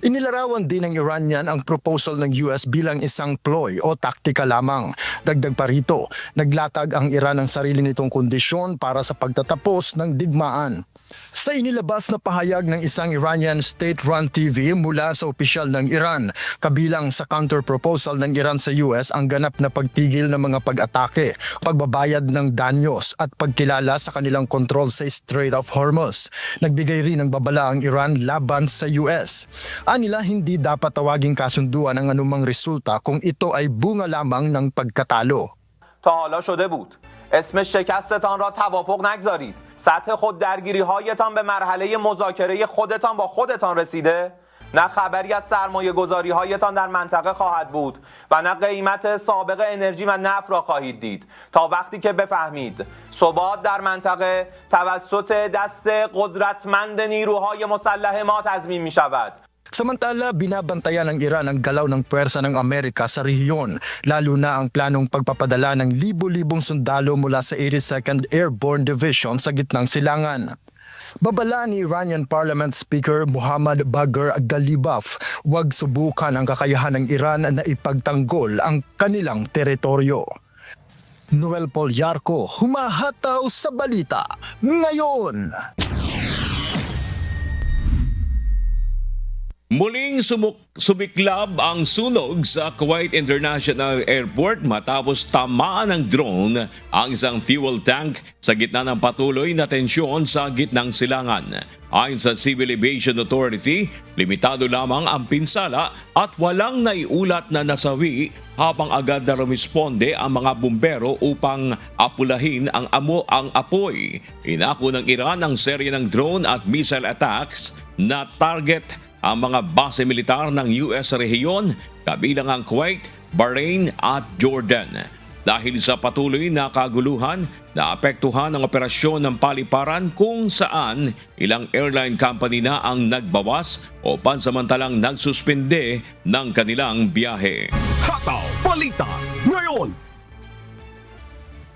Inilarawan din ng Iranian ang proposal ng US bilang isang ploy o taktika lamang. Dagdag pa rito, naglatag ang Iran ng sarili nitong kondisyon para sa pagtatapos ng digmaan. Sa inilabas na pahayag ng isang Iranian state-run TV mula sa opisyal ng Iran, kabilang sa counter-proposal ng Iran sa US ang ganap na pagtigil ng mga pag-atake, pagbabayad ng danyos at pagkilala sa kanilang kontrol sa Strait of Hormuz. Nagbigay rin ng babala ang Iran laban sa US. Anila hindi dapat tawaging kasunduan ang anumang resulta kung ito ay bunga lamang ng pagkatalo. تا حالا شده بود. اسم شکستتان را توافق نگذارید. سطح خود درگیری هایتان به مرحله مذاکره خودتان با خودتان رسیده؟ نه خبری از سرمایه گذاری هایتان در منطقه خواهد بود و نه قیمت سابق انرژی و نفت را خواهید دید تا وقتی که بفهمید ثبات در منطقه توسط دست قدرتمند نیروهای مسلح ما تضمین می شود. Samantala, binabantayan ng Iran ang galaw ng puwersa ng Amerika sa rehiyon, lalo na ang planong pagpapadala ng libo-libong sundalo mula sa 82nd Airborne Division sa gitnang silangan. Babala ni Iranian Parliament Speaker Muhammad Bagher Ghalibaf, huwag subukan ang kakayahan ng Iran na ipagtanggol ang kanilang teritoryo. Noel Poliarco, humahataw sa balita ngayon. Muling sumiklab ang sunog sa Kuwait International Airport matapos tamaan ng drone ang isang fuel tank sa gitna ng patuloy na tensyon sa gitnang silangan. Ayon sa Civil Aviation Authority, limitado lamang ang pinsala at walang naiulat na nasawi habang agad na rumisponde ang mga bumbero upang apulahin ang apoy. Inako ng Iran ang serye ng drone at missile attacks na target ang mga base militar ng US sa rehiyon, kabilang ang Kuwait, Bahrain at Jordan. Dahil sa patuloy na kaguluhan, naapektuhan ang operasyon ng paliparan kung saan ilang airline company na ang nagbawas o pansamantalang nagsuspende ng kanilang biyahe. Hataw Balita ngayon.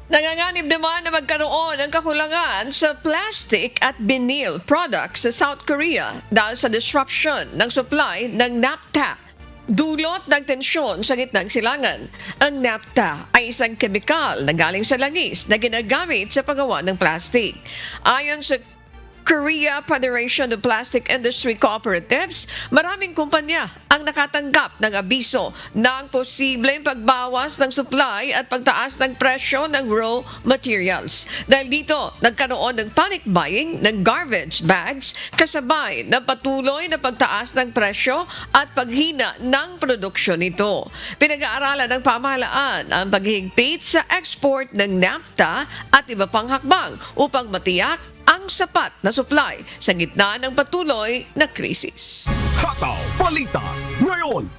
Nanganganib naman na magkaroon ng kakulangan sa plastic at vinyl products sa South Korea dahil sa disruption ng supply ng naphtha. Dulot ng tensyon sa gitnang silangan. Ang naphtha ay isang kemikal na galing sa langis na ginagamit sa paggawa ng plastic. Ayon sa Korea Federation of Plastic Industry Cooperatives, maraming kumpanya ang nakatanggap ng abiso ng posibleng pagbawas ng supply at pagtaas ng presyo ng raw materials. Dahil dito, nagkaroon ng panic buying ng garbage bags kasabay ng patuloy na pagtaas ng presyo at paghina ng produksyon nito. Pinag-aaralan ng pamahalaan ang paghihigpit sa export ng naphtha at iba pang hakbang upang matiyak ang sapat na supply sa gitna ng patuloy na krisis. Hataw Balita ngayon.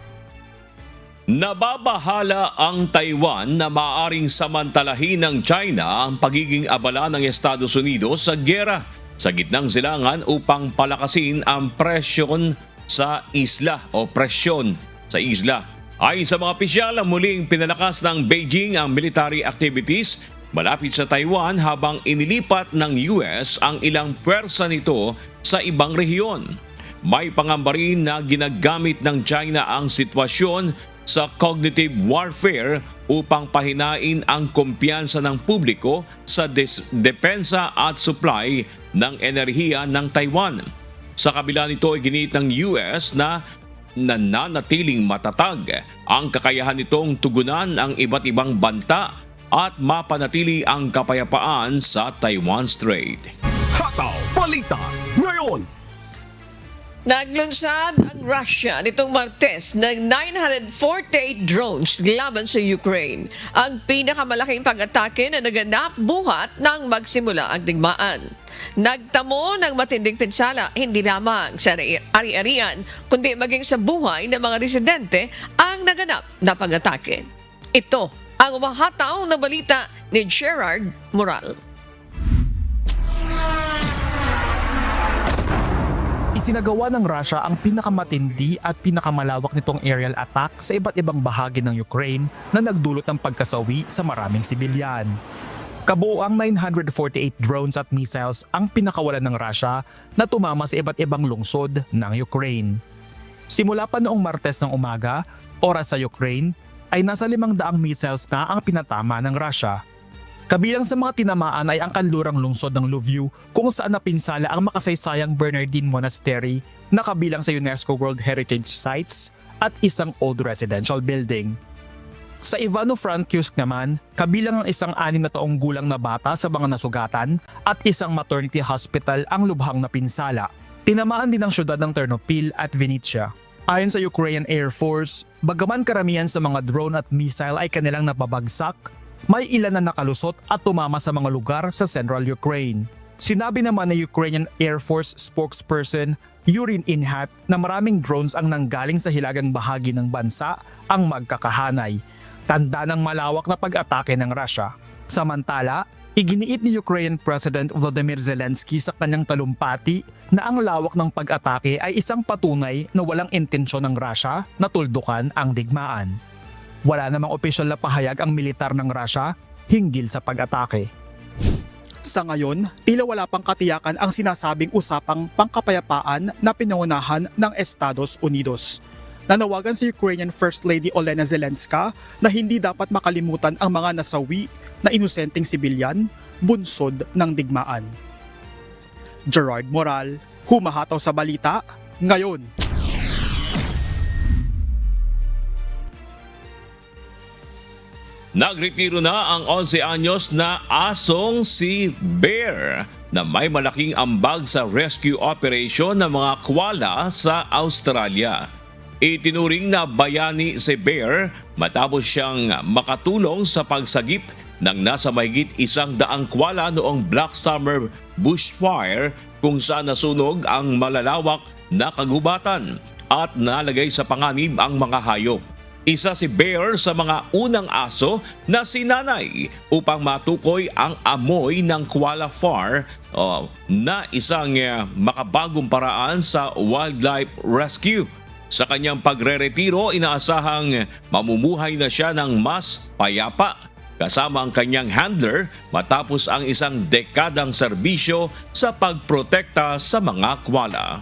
Nababahala ang Taiwan na maaaring samantalahin ng China ang pagiging abala ng Estados Unidos sa giyera sa gitnang silangan upang palakasin ang presyon sa isla o presyon sa isla. Ayon sa mga opisyal, muling pinalakas ng Beijing ang military activities malapit sa Taiwan habang inilipat ng US ang ilang pwersa nito sa ibang rehiyon. May pangamba rin na ginagamit ng China ang sitwasyon sa cognitive warfare upang pahinain ang kumpiyansa ng publiko sa depensa at supply ng enerhiya ng Taiwan. Sa kabila nito ay ginit ng US na nananatiling matatag ang kakayahan nitong tugunan ang iba't ibang banta at mapanatili ang kapayapaan sa Taiwan Strait. Hataw Balita ngayon. Naglunsad ang Russia nitong Martes ng 948 drones laban sa Ukraine, ang pinakamalaking pag-atake na naganap buhat nang magsimula ang digmaan. Nagtamo ng matinding pinsala hindi lamang sa ari-arian kundi maging sa buhay ng mga residente ang naganap na pag-atake. Ito ang umahataw na balita ni Gerard Moral. Isinagawa ng Russia ang pinakamatindi at pinakamalawak nitong aerial attack sa iba't ibang bahagi ng Ukraine na nagdulot ng pagkasawi sa maraming sibilyan. Kabuoang 948 drones at missiles ang pinakawalan ng Russia na tumama sa iba't ibang lungsod ng Ukraine. Simula pa noong Martes ng umaga, oras sa Ukraine, ay nasa 500 missiles na ang pinatama ng Russia. Kabilang sa mga tinamaan ay ang kanlurang lungsod ng Lviv kung saan napinsala ang makasaysayang Bernardine Monastery na kabilang sa UNESCO World Heritage Sites at isang old residential building. Sa Ivano-Frankivsk naman, kabilang ang isang 6 na taong gulang na bata sa mga nasugatan at isang maternity hospital ang lubhang napinsala. Tinamaan din ang syudad ng Ternopil at Vinnytsia. Ayon sa Ukrainian Air Force, bagaman karamihan sa mga drone at missile ay kanilang napabagsak, may ilan na nakalusot at tumama sa mga lugar sa central Ukraine. Sinabi naman ng Ukrainian Air Force spokesperson Yurin Inhat na maraming drones ang nanggaling sa hilagang bahagi ng bansa ang magkakahanay. Tanda ng malawak na pag-atake ng Russia. Samantala, iginiit ni Ukrainian President Volodymyr Zelensky sa kanyang talumpati na ang lawak ng pag-atake ay isang patunay na walang intensyon ng Russia na tuldukan ang digmaan. Wala namang opisyal na pahayag ang militar ng Russia hinggil sa pag-atake. Sa ngayon, tila wala pang katiyakan ang sinasabing usapang pangkapayapaan na pinangunahan ng Estados Unidos. Nanawagan si Ukrainian First Lady Olena Zelenska na hindi dapat makalimutan ang mga nasawi na inosenteng sibilyan, bunsod ng digmaan. Gerard Moral, humahataw sa balita, ngayon. Nagretiro na ang 11 anyos na asong si Bear na may malaking ambag sa rescue operation ng mga koala sa Australia. Itinuring na bayani si Bear matapos siyang makatulong sa pagsagip ng nasa mahigit 100 koala noong Black Summer bushfire kung saan nasunog ang malalawak na kagubatan at nalagay sa panganib ang mga hayop. Isa si Bear sa mga unang aso na sinanay upang matukoy ang amoy ng koala far na isang makabagong paraan sa wildlife rescue. Sa kanyang pagre-retiro, inaasahang mamumuhay na siya ng mas payapa kasama ang kanyang handler matapos ang isang dekadang serbisyo sa pagprotekta sa mga koala.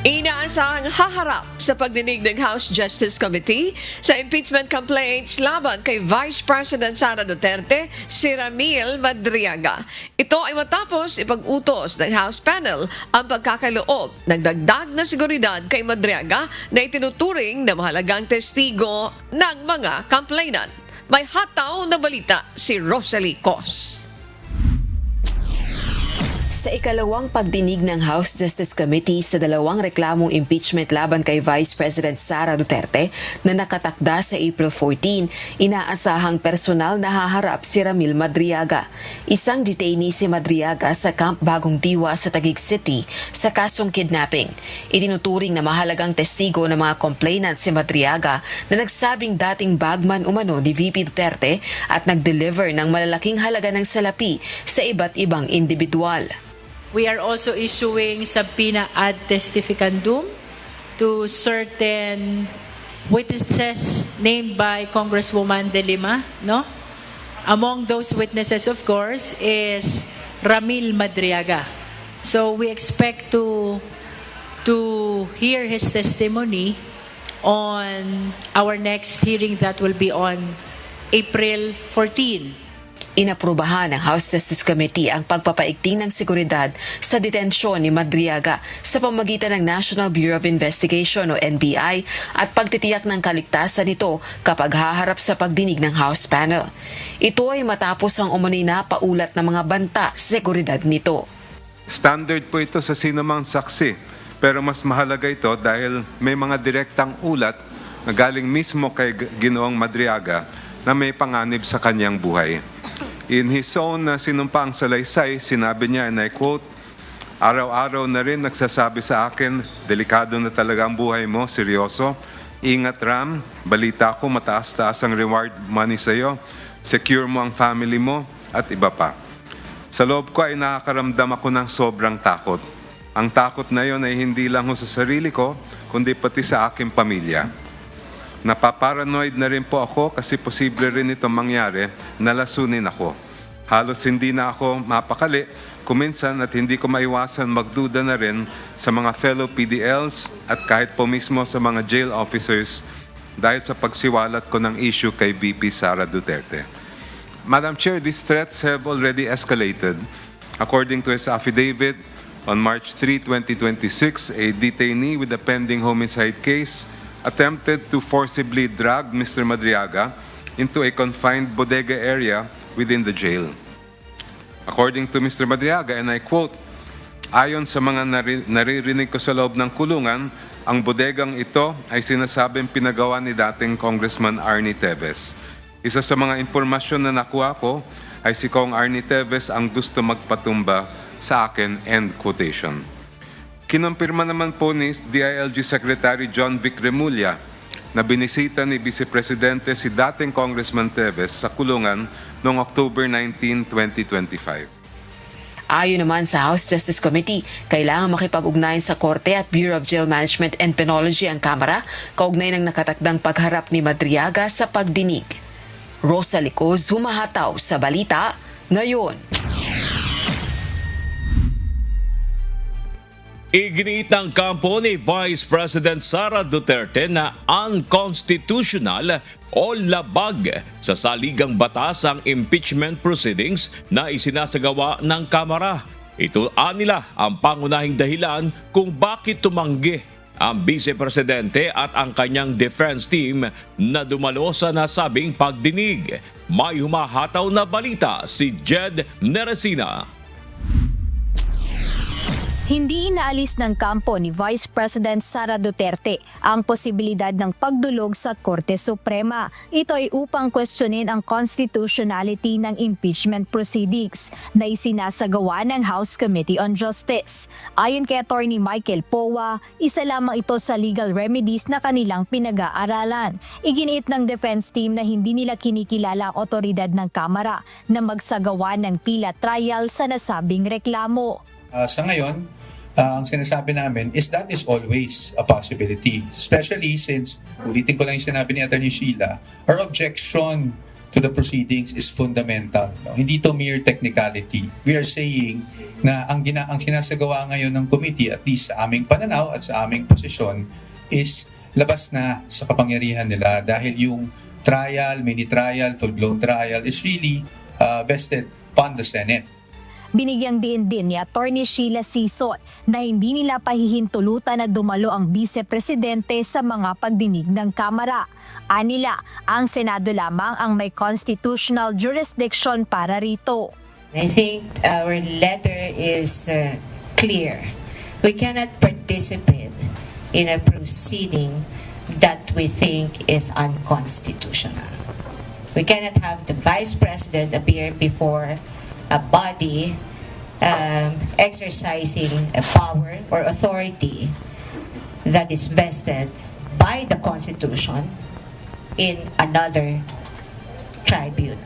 Inaasahang haharap sa pagdinig ng House Justice Committee sa impeachment complaints laban kay Vice President Sara Duterte si Ramil Madriaga. Ito ay matapos ipag-utos ng House panel ang pagkakaloob ng dagdag na seguridad kay Madriaga na itinuturing na mahalagang testigo ng mga complainant. May hataw na balita si Rosalie Cos. Sa ikalawang pagdinig ng House Justice Committee sa dalawang reklamong impeachment laban kay Vice President Sara Duterte na nakatakda sa April 14, inaasahang personal na haharap si Ramil Madriaga. Isang detainee si Madriaga sa Camp Bagong Diwa sa Taguig City sa kasong kidnapping. Itinuturing na mahalagang testigo ng mga complainant si Madriaga na nagsabing dating bagman umano ni VP Duterte at nag-deliver ng malalaking halaga ng salapi sa iba't ibang individual. We are also issuing subpoena ad testificandum to certain witnesses named by Congresswoman De Lima, no? Among those witnesses, of course, is Ramil Madriaga. So we expect to hear his testimony on our next hearing that will be on April 14. Inaprubahan ng House Justice Committee ang pagpapaigting ng seguridad sa detensyon ni Madriaga sa pamamagitan ng National Bureau of Investigation o NBI at pagtitiyak ng kaligtasan nito kapag haharap sa pagdinig ng House panel. Ito ay matapos ang umano'y napaulat ng mga banta sa seguridad nito. Standard po ito sa sinumang saksi, pero mas mahalaga ito dahil may mga direktang ulat na galing mismo kay Ginoong Madriaga na may panganib sa kanyang buhay. In his own sinumpaang salaysay, sinabi niya, and I quote, "Araw-araw na rin nagsasabi sa akin, delikado na talaga ang buhay mo, seryoso. Ingat Ram, balita ko mataas-taas ang reward money sa iyo, secure mo ang family mo, at iba pa." Sa loob ko ay nakakaramdam ako ng sobrang takot. Ang takot na yon ay hindi lang sa sarili ko, kundi pati sa aking pamilya. Napaparanoid na rin po ako kasi posible rin itong mangyari na lasunin ako. Halos hindi na ako mapakali, kuminsan at hindi ko maiwasan magduda na rin sa mga fellow PDLs at kahit po mismo sa mga jail officers dahil sa pagsiwalat ko ng issue kay VP Sara Duterte. Madam Chair, these threats have already escalated. According to his affidavit, on March 3, 2026, a detainee with a pending homicide case attempted to forcibly drag Mr. Madriaga into a confined bodega area within the jail. According to Mr. Madriaga, and I quote, "Ayon sa mga naririnig ko sa loob ng kulungan, ang bodegang ito ay sinasabing pinagawa ni dating Congressman Arnie Teves. Isa sa mga impormasyon na nakuha ko ay si Kong Arnie Teves ang gusto magpatumba sa akin," end quotation. Kinumpirma naman po ni DILG Secretary John Vic Remulla na binisita ni Vice Presidente si dating Congressman Teves sa kulungan noong October 19, 2025. Ayon naman sa House Justice Committee, kailangan makipag-ugnayan sa Korte at Bureau of Jail Management and Penology ang Kamara kaugnay ng nakatakdang pagharap ni Madriaga sa pagdinig. Rosa Licoz, humahataw sa Balita Ngayon. Iginiit ng kampo ni Vice President Sara Duterte na unconstitutional o labag sa saligang batas ang impeachment proceedings na isinasagawa ng Kamara. Ito anila ang pangunahing dahilan kung bakit tumanggi ang Vice Presidente at ang kanyang defense team na dumalo sa nasabing pagdinig. May humahataw na balita si Jed Neresina. Hindi inaalis ng kampo ni Vice President Sara Duterte ang posibilidad ng pagdulog sa Korte Suprema. Ito ay upang questionin ang constitutionality ng impeachment proceedings na isinasagawa ng House Committee on Justice. Ayon kay Attorney Michael Powa, isa lamang ito sa legal remedies na kanilang pinag-aaralan. Iginiit ng defense team na hindi nila kinikilala ang otoridad ng Kamara na magsagawa ng tila trial sa nasabing reklamo. Sa ngayon, ang sinasabi namin is that is always a possibility. Especially since, ulitin ko lang yung sinabi ni Atty. Sheila, our objection to the proceedings is fundamental. No? Hindi to mere technicality. We are saying na ang sinasagawa ngayon ng committee, at least sa aming pananaw at sa aming posisyon, is labas na sa kapangyarihan nila dahil yung trial, mini-trial, full-blown trial is really vested upon the Senate. Binigyang diin din ni Atty. Sheila Sison na hindi nila pahihintulutan na dumalo ang Vice Presidente sa mga pagdinig ng Kamara. Anila, ang Senado lamang ang may constitutional jurisdiction para rito. I think our letter is clear. We cannot participate in a proceeding that we think is unconstitutional. We cannot have the Vice President appear before a body exercising a power or authority that is vested by the Constitution in another tribunal.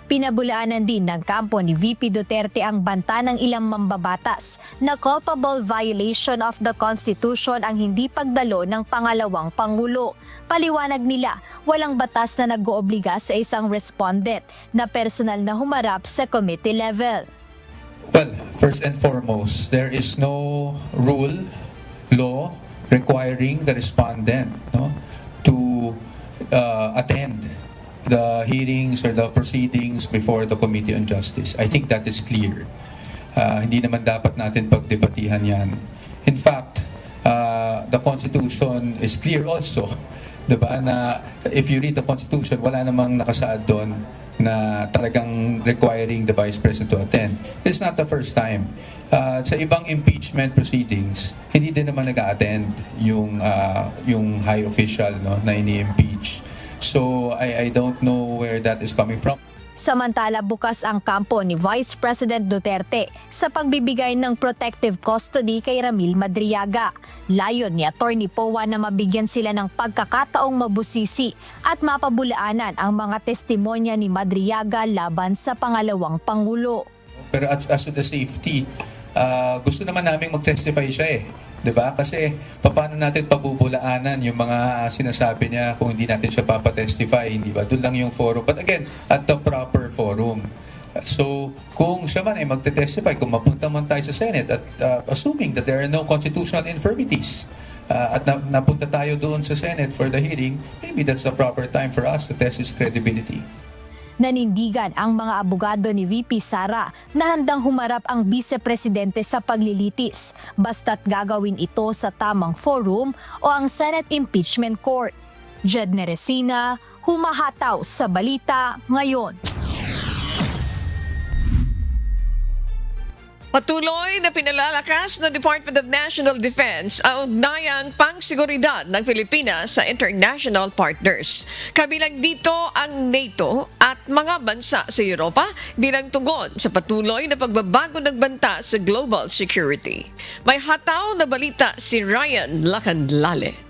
Pinabulaanan din ng kampo ni VP Duterte ang banta ng ilang mambabatas na culpable violation of the Constitution ang hindi pagdalo ng pangalawang Pangulo. Paliwanag nila, walang batas na nag-oobliga sa isang respondent na personal na humarap sa committee level. Well, first and foremost, there is no rule, law requiring the respondent to attend the hearings or the proceedings before the Committee on Justice. I think that is clear. Hindi naman dapat natin pagdebatihan yan. In fact, the Constitution is clear also. Diba? Na if you read the Constitution, wala namang nakasaad doon na talagang requiring the Vice President to attend. It's not the first time. Sa ibang impeachment proceedings, hindi din naman nag-attend yung high official na ini-impeach. So I don't know where that is coming from. Samantala, bukas ang kampo ni Vice President Duterte sa pagbibigay ng protective custody kay Ramil Madriaga. Layon ni Atty. Powa na mabigyan sila ng pagkakataong mabusisi at mapabulaanan ang mga testimonya ni Madriaga laban sa pangalawang Pangulo. Pero as to the safety, gusto naman namin mag-testify siya eh. 'Di ba? Kasi paano natin pabubulaanan yung mga sinasabi niya kung hindi natin siya papatestify, hindi ba? Doon lang yung forum. But again, at the proper forum. So, kung siya man ay magte-testify, kung mapunta man tayo sa Senate at assuming that there are no constitutional infirmities, at napunta tayo doon sa Senate for the hearing, maybe that's the proper time for us to test his credibility. Nanindigan ang mga abogado ni VP Sara na handang humarap ang vice-presidente sa paglilitis basta't gagawin ito sa tamang forum o ang Senate Impeachment Court. Jed Neresina, humahataw sa balita ngayon. Patuloy na pinalalakas ng Department of National Defense ang ugnayang pangseguridad ng Pilipinas sa international partners. Kabilang dito ang NATO at mga bansa sa Europa bilang tugon sa patuloy na pagbabago ng banta sa global security. May hataw na balita si Ryan Lacanlale.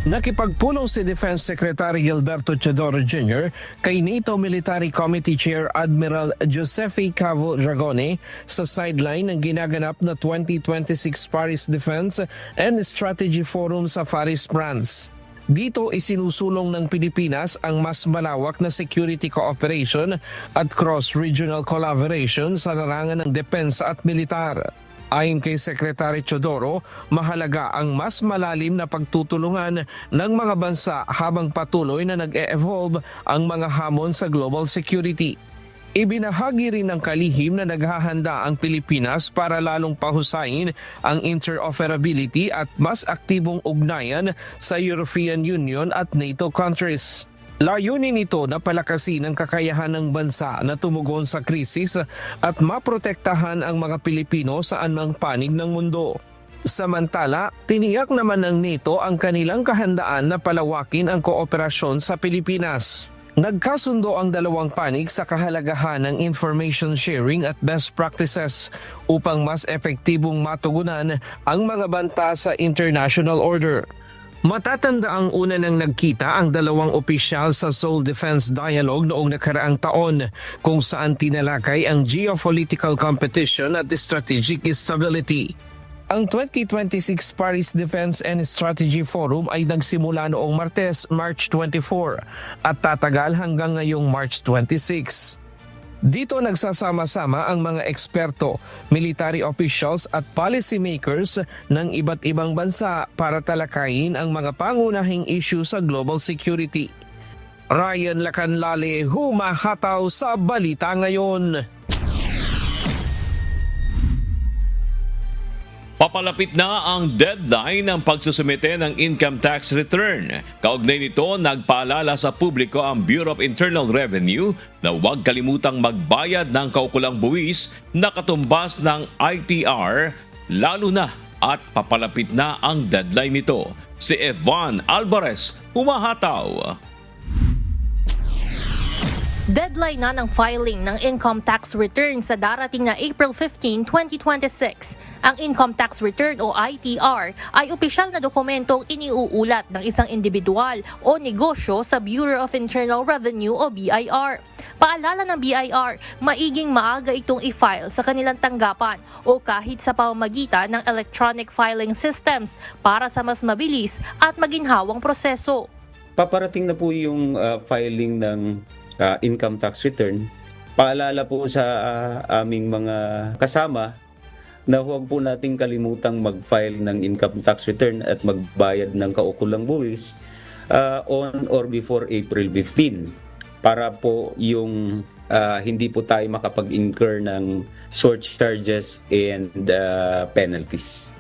Nakipagpulong si Defense Secretary Gilberto Teodoro Jr. kay NATO Military Committee Chair Admiral Giuseppe Cavo Dragone sa sideline ng ginaganap na 2026 Paris Defense and Strategy Forum sa Paris, France. Dito isinusulong ng Pilipinas ang mas malawak na security cooperation at cross-regional collaboration sa larangan ng depensa at militar. Ayon kay Secretary Teodoro, mahalaga ang mas malalim na pagtutulungan ng mga bansa habang patuloy na nag-e-evolve ang mga hamon sa global security. Ibinahagi rin ng kalihim na naghahanda ang Pilipinas para lalong pahusayin ang interoperability at mas aktibong ugnayan sa European Union at NATO countries. Layunin nito na palakasin ang kakayahan ng bansa na tumugon sa krisis at maprotektahan ang mga Pilipino saan mang panig ng mundo. Samantala, tiniyak naman ng NATO ang kanilang kahandaan na palawakin ang kooperasyon sa Pilipinas. Nagkasundo ang dalawang panig sa kahalagahan ng information sharing at best practices upang mas epektibong matugunan ang mga banta sa international order. Matatanda ang una nang nagkita ang dalawang opisyal sa Seoul Defense Dialogue noong nakaraang taon kung saan tinalakay ang geopolitical competition at strategic stability. Ang 2026 Paris Defense and Strategy Forum ay nagsimula noong Martes, March 24 at tatagal hanggang ngayong March 26. Dito nagsasama-sama ang mga eksperto, military officials at policymakers ng iba't ibang bansa para talakayin ang mga pangunahing issue sa global security. Ryan Lacanlale, humahataw sa balita ngayon. Papalapit na ang deadline ng pagsusumite ng income tax return. Kaugnay nito, nagpaalala sa publiko ang Bureau of Internal Revenue na huwag kalimutang magbayad ng kaukulang buwis na katumbas ng ITR, lalo na at papalapit na ang deadline nito. Si Evan Alvarez, humahataw. Deadline na ng filing ng income tax return sa darating na April 15, 2026. Ang income tax return o ITR ay opisyal na dokumentong iniuulat ng isang individual o negosyo sa Bureau of Internal Revenue o BIR. Paalala ng BIR, maiging maaga itong i-file sa kanilang tanggapan o kahit sa pamamagitan ng electronic filing systems para sa mas mabilis at maginhawang proseso. Paparating na po yung filing ng income tax return. Paalala po sa aming mga kasama na huwag po nating kalimutang mag-file ng income tax return at magbayad ng kaukulang buwis on or before April 15 para po yung hindi po tayo makapag-incur ng surcharges and penalties.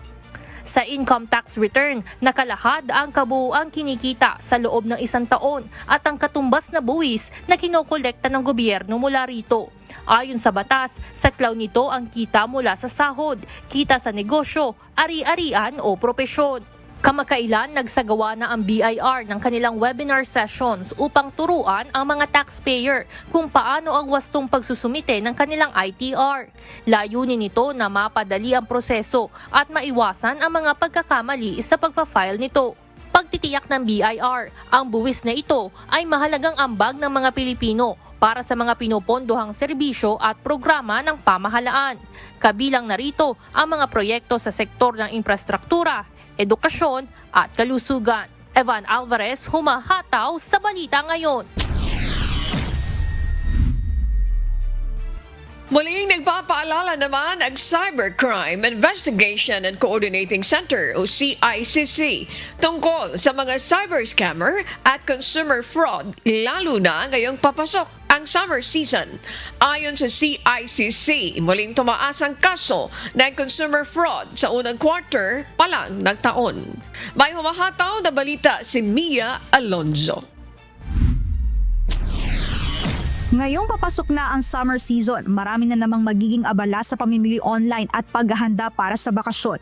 Sa income tax return, nakalahad ang kabuuang kinikita sa loob ng isang taon at ang katumbas na buwis na kinokolekta ng gobyerno mula rito. Ayon sa batas, saklaw nito ang kita mula sa sahod, kita sa negosyo, ari-arian o propesyon. Kamakailan nagsagawa na ang BIR ng kanilang webinar sessions upang turuan ang mga taxpayer kung paano ang wastong pagsusumite ng kanilang ITR. Layunin nito na mapadali ang proseso at maiwasan ang mga pagkakamali sa pagpa-file nito. Pagtitiyak ng BIR, ang buwis na ito ay mahalagang ambag ng mga Pilipino para sa mga pinupondohang serbisyo at programa ng pamahalaan. Kabilang narito ang mga proyekto sa sektor ng infrastruktura, edukasyon at kalusugan. Evan Alvarez, humahataw sa Balita Ngayon. Muling nagpapaalala naman ang Cybercrime Investigation and Coordinating Center o CICC tungkol sa mga cyber scammer at consumer fraud, lalo na ngayong papasok ang summer season. Ayon sa CICC, muling tumaas ang kaso ng consumer fraud sa unang quarter pa lang ng taon. May humahataw na balita si Mia Alonzo. Ngayong papasok na ang summer season, marami na namang magiging abala sa pamimili online at paghahanda para sa bakasyon.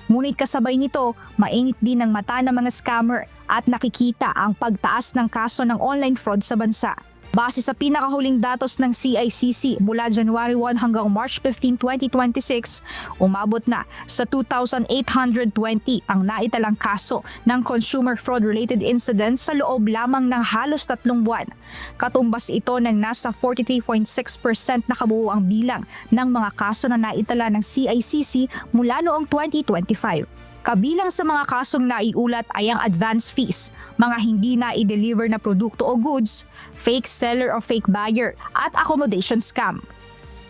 Ngunit kasabay nito, mainit din ang mata ng mga scammer at nakikita ang pagtaas ng kaso ng online fraud sa bansa. Base sa pinakahuling datos ng CICC mula January 1 hanggang March 15, 2026, umabot na sa 2,820 ang naitalang kaso ng consumer fraud-related incidents sa loob lamang ng halos 3 buwan. Katumbas ito ng nasa 43.6% na kabuuang bilang ng mga kaso na naitala ng CICC mula noong 2025. Kabilang sa mga kasong naiulat ay ang advance fees, mga hindi na i-deliver na produkto o goods, fake seller o fake buyer, at accommodation scam.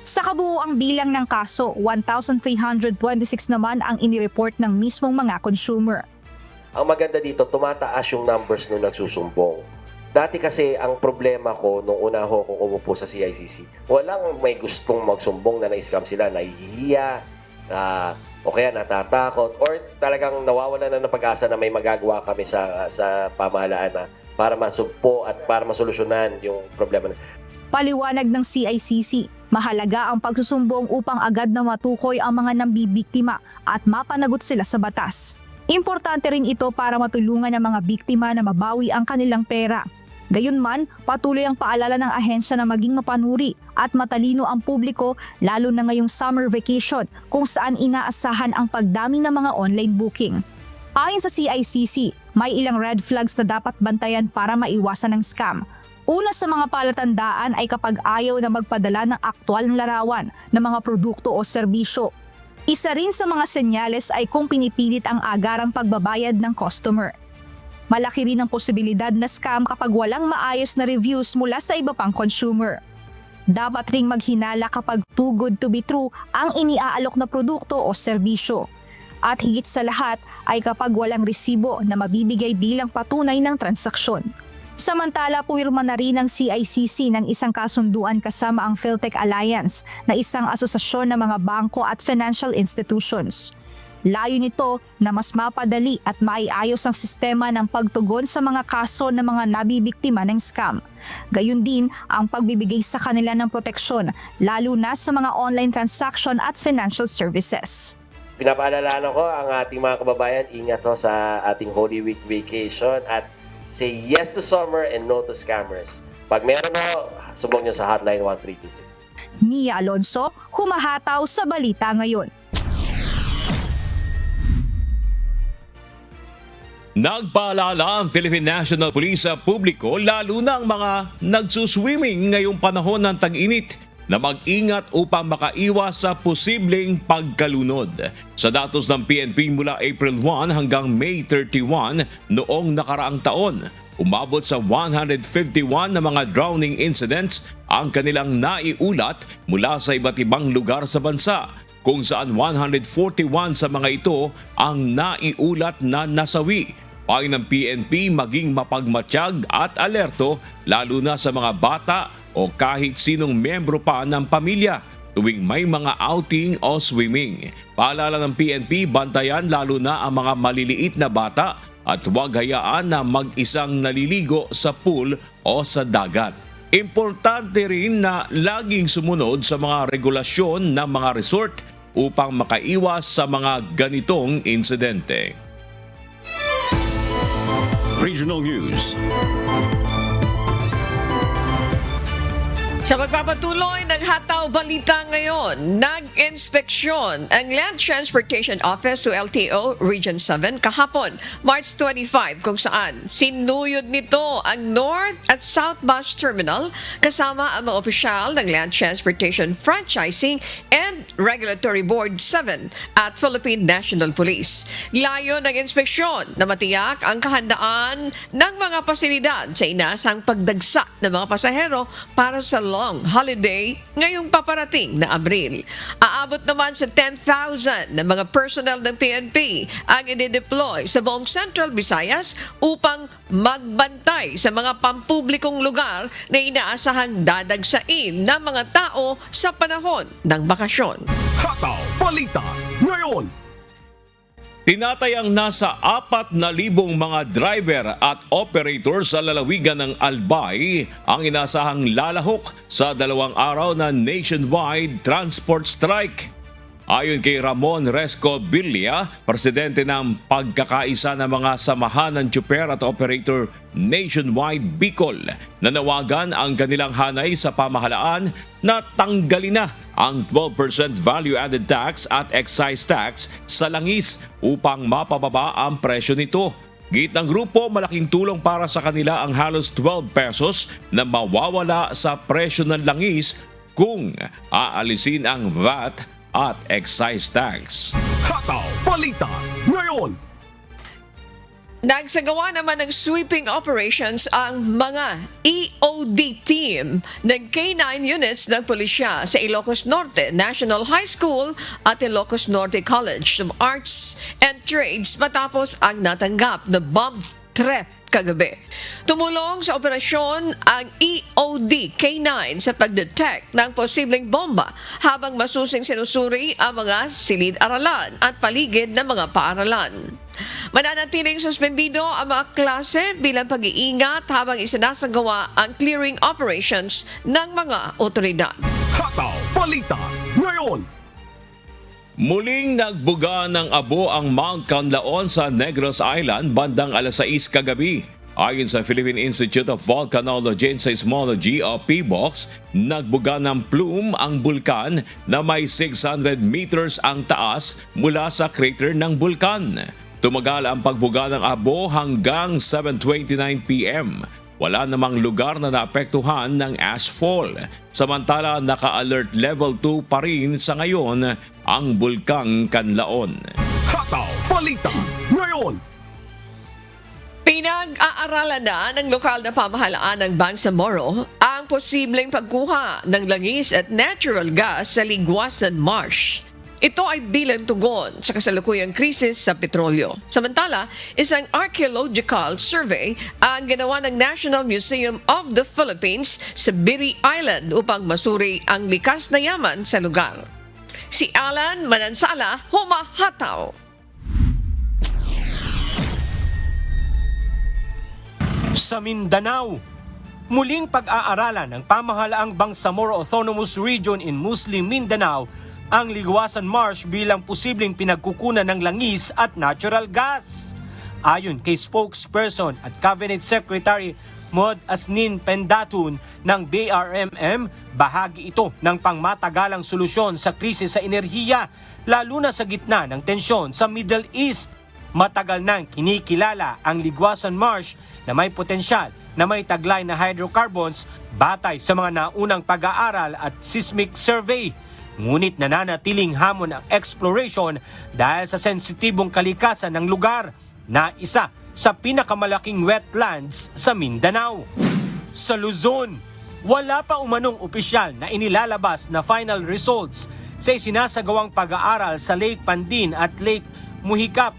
Sa kabuuang bilang ng kaso, 1,326 naman ang inireport ng mismong mga consumer. Ang maganda dito, tumataas yung numbers nung nagsusumbong. Dati kasi ang problema ko nung una ko kung umupo sa CICC, walang may gustong magsumbong na na-scam sila, nahihiya, o kaya natatakot, or talagang nawawala na ng pag-asa na may magagawa kami sa pamahalaan na para masugpo at para masolusyonan yung problema. Paliwanag ng CICC, mahalaga ang pagsusumbong upang agad na matukoy ang mga nambibiktima at mapanagot sila sa batas. Importante rin ito para matulungan ang mga biktima na mabawi ang kanilang pera. Gayunman, patuloy ang paalala ng ahensya na maging mapanuri at matalino ang publiko lalo na ngayong summer vacation kung saan inaasahan ang pagdami ng mga online booking. Ayon sa CICC, may ilang red flags na dapat bantayan para maiwasan ang scam. Una sa mga palatandaan ay kapag ayaw na magpadala ng aktwal na larawan ng mga produkto o serbisyo. Isa rin sa mga senyales ay kung pinipilit ang agarang pagbabayad ng customer. Malaki rin ang posibilidad na scam kapag walang maayos na reviews mula sa iba pang consumer. Dapat ring maghinala kapag too good to be true ang iniaalok na produkto o serbisyo. At higit sa lahat ay kapag walang resibo na mabibigay bilang patunay ng transaksyon. Samantala, puwirma na rin ng CICC ng isang kasunduan kasama ang PhilTech Alliance na isang asosasyon ng mga bangko at financial institutions. Layo nito na mas mapadali at maiayos ang sistema ng pagtugon sa mga kaso ng mga nabibiktima ng scam. Gayun din ang pagbibigay sa kanila ng proteksyon, lalo na sa mga online transaction at financial services. Pinapaalala ko ang ating mga kababayan, ingat ho sa ating Holy Week vacation at say yes to summer and no to scammers. Pag meron ho, subok nyo sa hotline 1326. Mia Alonso, humahataw sa Balita Ngayon. Nagpaalala ang Philippine National Police sa publiko, lalo na ang mga nagsuswimming ngayong panahon ng tag-init, na mag-ingat upang makaiwas sa posibleng pagkalunod. Sa datos ng PNP mula April 1 hanggang May 31 noong nakaraang taon, umabot sa 151 na mga drowning incidents ang kanilang naiulat mula sa iba't ibang lugar sa bansa, kung saan 141 sa mga ito ang naiulat na nasawi. Payo ng PNP maging mapagmatsyag at alerto, lalo na sa mga bata o kahit sinong membro pa ng pamilya tuwing may mga outing o swimming. Paalala ng PNP, bantayan lalo na ang mga maliliit na bata at huwag hayaan na mag-isang naliligo sa pool o sa dagat. Importante rin na laging sumunod sa mga regulasyon ng mga resort upang makaiwas sa mga ganitong insidente. Regional News. Sa magpapatuloy ng Hataw Balita Ngayon, nag-inspeksyon ang Land Transportation Office o LTO Region 7 kahapon, March 25, kung saan sinuyod nito ang North at South Bus Terminal kasama ang mga opisyal ng Land Transportation Franchising and Regulatory Board 7 at Philippine National Police. Layo ng inspeksyon na matiyak ang kahandaan ng mga pasilidad sa inasang pagdagsa ng mga pasahero para sa long holiday ngayong paparating na Abril. Aabot naman sa 10,000 na mga personnel ng PNP ang i-deploy sa buong Central Visayas upang magbantay sa mga pampublikong lugar na inaasahang dadagsain ng mga tao sa panahon ng bakasyon. Hataw Balita Ngayon. Tinatayang nasa 4,000 mga driver at operator sa lalawigan ng Albay ang inasahang lalahok sa 2 araw na nationwide transport strike. Ayon kay Ramon Resco Villa, presidente ng pagkakaisa ng mga samahan ng tsuper at operator nationwide Bicol, nanawagan ang kanilang hanay sa pamahalaan na tanggalin na ang 12% value-added tax at excise tax sa langis upang mapababa ang presyo nito. Git ng grupo, malaking tulong para sa kanila ang halos 12 pesos na mawawala sa presyo ng langis kung aalisin ang VAT at excise tax. Hataw Balita Ngayon. Nagsagawa naman ng sweeping operations ang mga EOD team ng K9 units ng pulisya sa Ilocos Norte National High School at Ilocos Norte College of Arts and Trades matapos ang natanggap na bomb threat kagabi. Tumulong sa operasyon ang EOD K9 sa pagdetect ng posibleng bomba habang masusing sinusuri ang mga silid-aralan at paligid ng mga paaralan. Mananatiling suspendido ang mga klase bilang pag-iingat habang isinasagawa ang clearing operations ng mga otoridad. Hataw Balita Ngayon. Muling nagbuga ng abo ang Mount Canlaon sa Negros Island bandang alas 6 kagabi. Ayon sa Philippine Institute of Volcanology and Seismology o PBOX, nagbuga ng plume ang bulkan na may 600 meters ang taas mula sa crater ng bulkan. Tumagal ang pagbuga ng abo hanggang 7:29 p.m. Wala namang lugar na naapektuhan ng ashfall. Samantala, naka-alert level 2 pa rin sa ngayon ang Bulkang Canlaon. Hataw Balita Ngayon. Pinag-aaralan na ng lokal na pamahalaan ng Bangsamoro ang posibleng pagkuha ng langis at natural gas sa Ligwasan Marsh. Ito ay bilang tugon sa kasalukuyang krisis sa petrolyo. Samantala, isang archaeological survey ang ginawa ng National Museum of the Philippines sa Biri Island upang masuri ang likas na yaman sa lugar. Si Alan Manansala, humahataw. sa Mindanao. Muling pag-aaralan ng pamahalaang Bangsamoro Autonomous Region in Muslim Mindanao ang Ligwasan Marsh bilang posibleng pinagkukunan ng langis at natural gas. Ayon kay spokesperson at Cabinet Secretary Mod Asnin Pendatun ng BRMM, bahagi ito ng pangmatagalang solusyon sa krisis sa enerhiya, lalo na sa gitna ng tensyon sa Middle East. Matagal nang kinikilala ang Ligwasan Marsh na may potensyal na may taglay na hydrocarbons batay sa mga naunang pag-aaral at seismic survey. Ngunit nananatiling hamon ang exploration dahil sa sensitibong kalikasan ng lugar na isa sa pinakamalaking wetlands sa Mindanao. Sa Luzon, wala pa umanong opisyal na inilalabas na final results sa isinasagawang pag-aaral sa Lake Pandin at Lake Muhicap.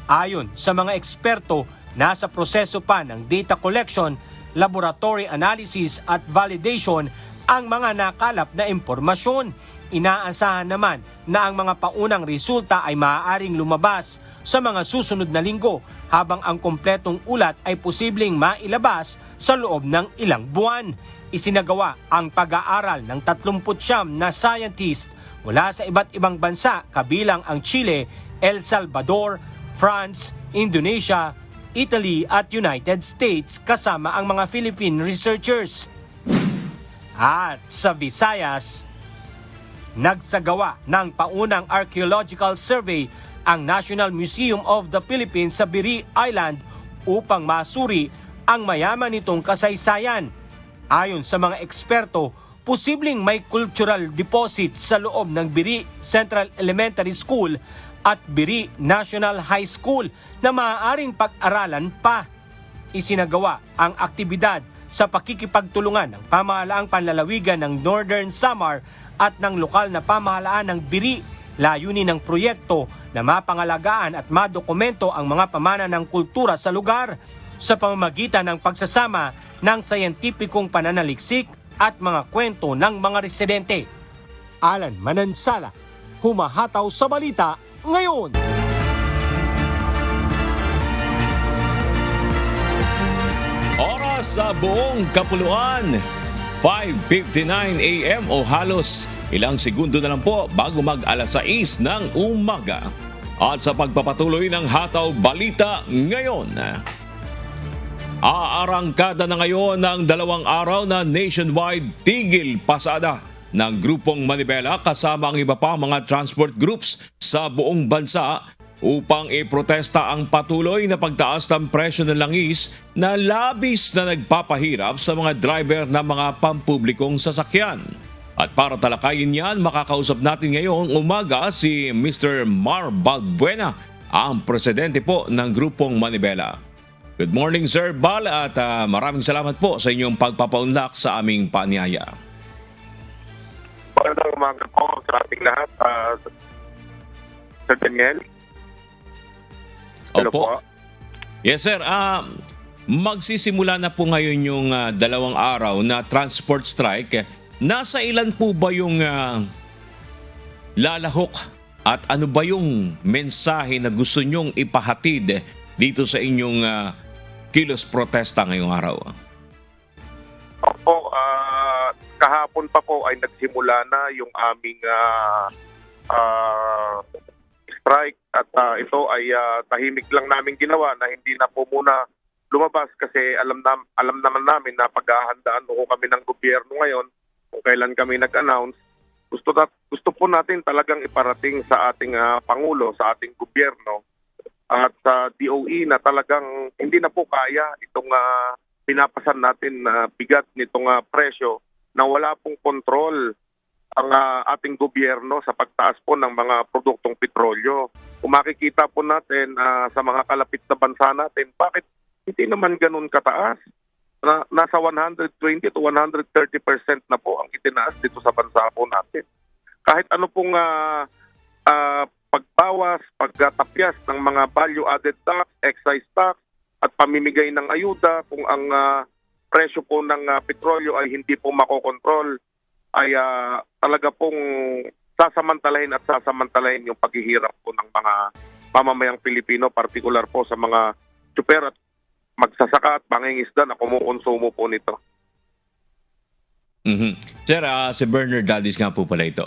Ayon sa mga eksperto, nasa proseso pa ng data collection, laboratory analysis at validation ang mga nakalap na impormasyon. Inaasahan naman na ang mga paunang resulta ay maaaring lumabas sa mga susunod na linggo, habang ang kompletong ulat ay posibleng mailabas sa loob ng ilang buwan. Isinagawa ang pag-aaral ng 39 na scientist mula sa iba't ibang bansa kabilang ang Chile, El Salvador, France, Indonesia, Italy at United States kasama ang mga Philippine researchers. At sa Visayas, nagsagawa ng paunang archaeological survey ang National Museum of the Philippines sa Biri Island upang masuri ang mayaman nitong kasaysayan. Ayon sa mga eksperto, posibleng may cultural deposit sa loob ng Biri Central Elementary School at Biri National High School na maaaring pag-aralan pa. Isinagawa ang aktibidad sa pakikipagtulungan ng pamahalaang panlalawigan ng Northern Samar at ng lokal na pamahalaan ng Biri. Layunin ng proyekto na mapangalagaan at madokumento ang mga pamana ng kultura sa lugar sa pamamagitan ng pagsasama ng sayentipikong pananaliksik at mga kwento ng mga residente. Alan Manansala, humahataw sa balita ngayon. Oras sa buong kapuluan, 5:59 a.m. o halos ilang segundo na lang po bago mag-alas 6 ng umaga. At sa pagpapatuloy ng Hataw Balita ngayon, aarangkada na ngayon ng 2 araw na nationwide tigil pasada ng Grupong Manibela kasama ang iba pa mga transport groups sa buong bansa upang iprotesta ang patuloy na pagtaas ng presyo ng langis na labis na nagpapahirap sa mga driver ng mga pampublikong sasakyan. At para talakayin yan, makakausap natin ngayong umaga si Mr. Mar Balbuena, ang presidente po ng Grupong Manibela. Good morning, Sir Bal, at maraming salamat po sa inyong pagpapaunlak sa aming paanyaya. Magandang umaga po sa ating lahat, Sir Daniel. Hello po. Yes, sir. Magsisimula na po ngayon yung 2 araw na transport strike. Nasa ilan po ba yung lalahok at ano ba yung mensahe na gusto nyong ipahatid dito sa inyong kilos protesta ngayong araw? Opo, kahapon pa po ay nagsimula na yung aming strike at ito ay tahimik lang namin ginawa na hindi na po muna lumabas kasi alam naman namin na paghahandaan po kami ng gobyerno ngayon kung kailan kami nag-announce. Gusto po natin talagang iparating sa ating Pangulo, sa ating gobyerno at sa DOE na talagang hindi na po kaya itong pinapasan natin na bigat nitong presyo na wala pong kontrol ang ating gobyerno sa pagtaas po ng mga produktong petrolyo. Kung makikita po natin sa mga kalapit na bansa natin, bakit hindi naman ganun kataas? Nasa 120 to 130% na po ang itinaas dito sa bansa po natin. Kahit ano pong pagbawas, pagtatapyas ng mga value-added tax, excise tax, at pamimigay ng ayuda, kung ang presyo po ng petrolyo ay hindi po makokontrol, ay talaga pong sasamantalahin yung paghihirap po ng mga mamamayang Pilipino, particular po sa mga tsuper at magsasaka at mangingisda na kumukonsumo po nito. Sir, si Bernard Dadis nga po pala ito.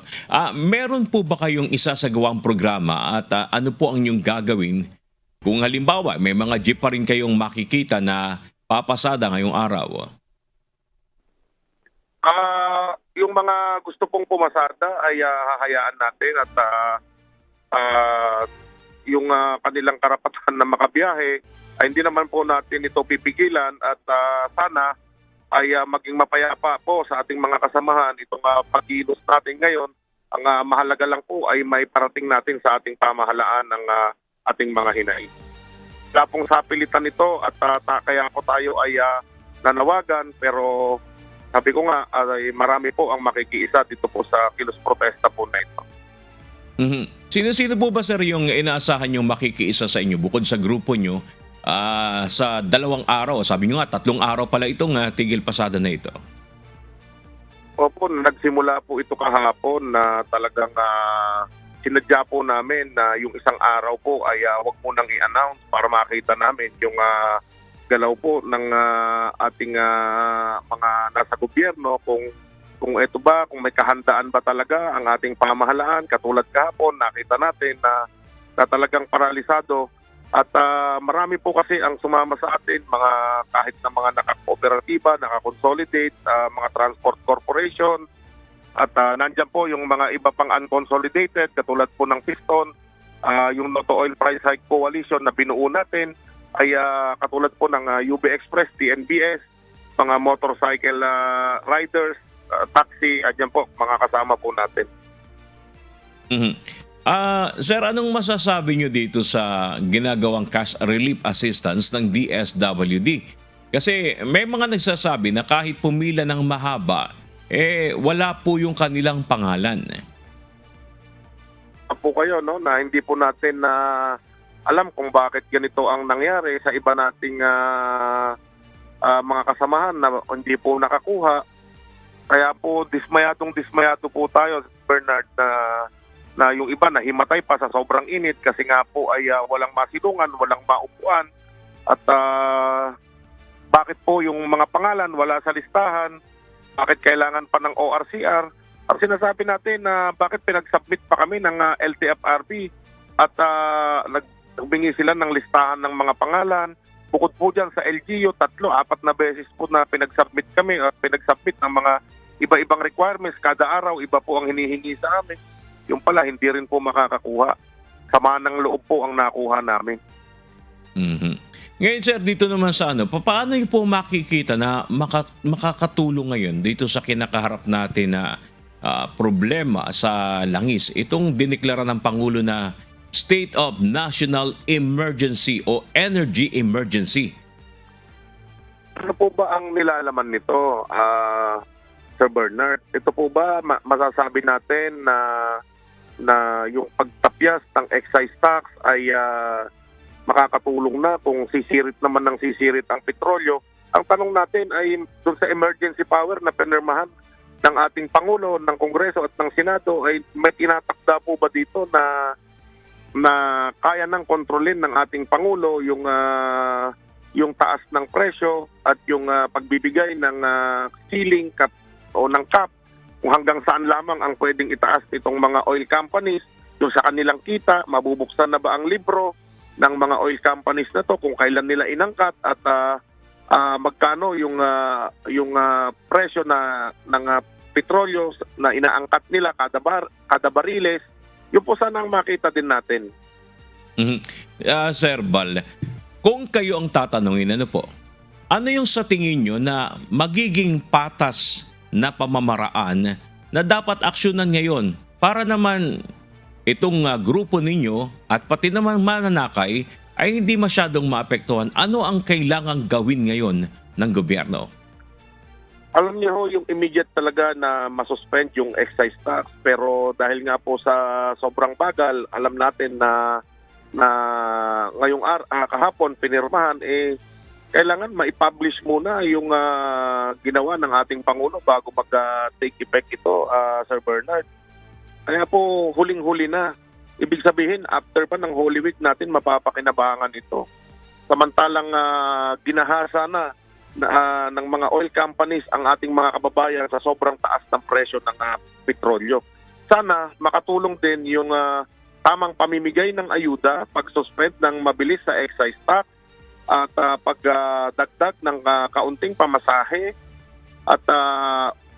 Meron po ba kayong isasagawang programa at ano po ang inyong gagawin kung halimbawa may mga jeep pa rin kayong makikita na papasada ngayong araw? Yung mga gusto pong pumasada ay hahayaan natin at yung kanilang karapatan na makabiyahe ay hindi naman po natin ito pipigilan at sana ay maging mapayapa po sa ating mga kasamahan itong pagkilos natin ngayon. Ang mahalaga lang po ay may parating natin sa ating pamahalaan ng ating mga hinaing. Wala pong sapilitan ito at kaya po tayo ay nanawagan, pero sabi ko nga ay marami po ang makikiisa dito po sa kilos protesta po na ito. Sino-sino po ba, sir, yung inaasahan yung makikiisa sa inyo bukod sa grupo nyo sa 2 araw? Sabi nyo nga 3 araw pala itong tigil pasada na ito. Opo, nagsimula po ito kahapon na talagang sinadya po namin na yung isang araw po ay wag mo nang i-announce para makita namin yung galaw po ng ating mga nasa gobyerno kung ito ba, kung may kahandaan ba talaga ang ating pamahalaan. Katulad kahapon, nakita natin na talagang paralisado at marami po kasi ang sumama sa atin, mga kahit na mga nakakooperatiba, nakakonsolidate, mga transport corporation at nandyan po yung mga iba pang unconsolidated katulad po ng Piston, yung Noto Oil Price Hike Coalition na binuo natin ay katulad po ng UB Express, TNBS, mga motorcycle riders, taxi, dyan po, mga kasama po natin. Sir, anong masasabi nyo dito sa ginagawang cash relief assistance ng DSWD? Kasi may mga nagsasabi na kahit pumila ng mahaba, wala po yung kanilang pangalan. Po kayo, no, na hindi po natin alam kung bakit ganito ang nangyari sa iba nating mga kasamahan na hindi po nakakuha. Kaya po dismayado po tayo, Bernard, na yung iba nahimatay pa sa sobrang init kasi nga po ay walang masilungan, walang maupuan. At bakit po yung mga pangalan wala sa listahan? Bakit kailangan pa ng ORCR? Ang sinasabi natin na bakit pinag-submit pa kami ng LTFRB at nagbingi sila ng listahan ng mga pangalan. Bukod po dyan sa LGU, 3-4 na beses po na pinag-submit kami at pinag-submit ng mga iba-ibang requirements. Kada araw, iba po ang hinihingi sa amin. Yung pala, hindi rin po makakakuha. Sama ng loob po ang nakuha namin. Ngayon, sir, dito naman sa paano yung po makikita na makakatulong ngayon dito sa kinakaharap natin na problema sa langis? Itong diniklara ng Pangulo na State of National Emergency o Energy Emergency. Ano po ba ang nilalaman nito, Sir Bernard? Ito po ba masasabi natin na yung pagtapyas ng excise tax ay makakatulong na kung sisirit naman ng sisirit ang petrolyo? Ang tanong natin ay doon sa emergency power na pinirmahan ng ating Pangulo, ng Kongreso at ng Senado, ay may tinatakda po ba dito na kaya nang kontrolin ng ating Pangulo yung taas ng presyo at yung pagbibigay ng ceiling cap o ng cap, kung hanggang saan lamang ang pwedeng itaas nitong mga oil companies yung sa kanilang kita? Mabubuksan na ba ang libro ng mga oil companies na to kung kailan nila inangkat at magkano yung presyo ng petrolyo na inaangkat nila kada bariles? Yung po sana ang makita din natin. Sir Bal, kung kayo ang tatanungin, ano yung sa tingin nyo na magiging patas na pamamaraan na dapat aksyonan ngayon para naman itong grupo ninyo at pati naman mananakay ay hindi masyadong maapektuhan? Ano ang kailangang gawin ngayon ng gobyerno? Alam niyo ho, yung immediate talaga na masuspend yung excise tax, pero dahil nga po sa sobrang bagal, alam natin na ngayong kahapon pinirmahan, kailangan ma-publish muna yung ginawa ng ating Pangulo bago mag-take effect ito, Sir Bernard. Kaya po huling-huli na. Ibig sabihin, after pa ng Holy Week natin mapapakinabangan ito. samantalang ginahasa ng mga oil companies ang ating mga kababayan sa sobrang taas ng presyo ng petrolyo. Sana makatulong din yung tamang pamimigay ng ayuda, pag-suspend ng mabilis sa excise tax at pagdagdag ng kaunting pamasahe at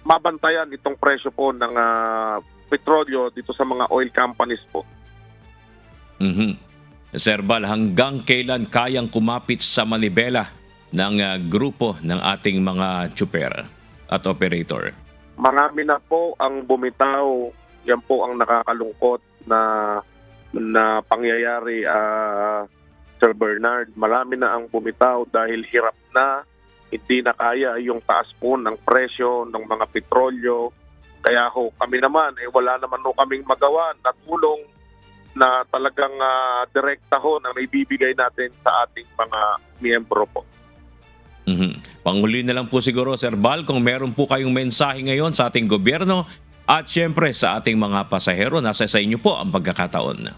mabantayan itong presyo po ng petrolyo dito sa mga oil companies po. Sir Bal, hanggang kailan kayang kumapit sa manibela ng grupo ng ating mga tsuper at operator? Marami na po ang bumitaw. Yan po ang nakakalungkot na pangyayari, Sir Bernard. Marami na ang bumitaw dahil hirap na, hindi na kaya yung taas po ng presyo ng mga petrolyo. Kaya kami naman, wala naman kaming magawa na tulong na talagang direkta na may bibigay natin sa ating mga miyembro po. Panghuli na lang po siguro, Sir Bal, kung meron po kayong mensahe ngayon sa ating gobyerno at syempre sa ating mga pasahero, nasa sa inyo po ang pagkakataon.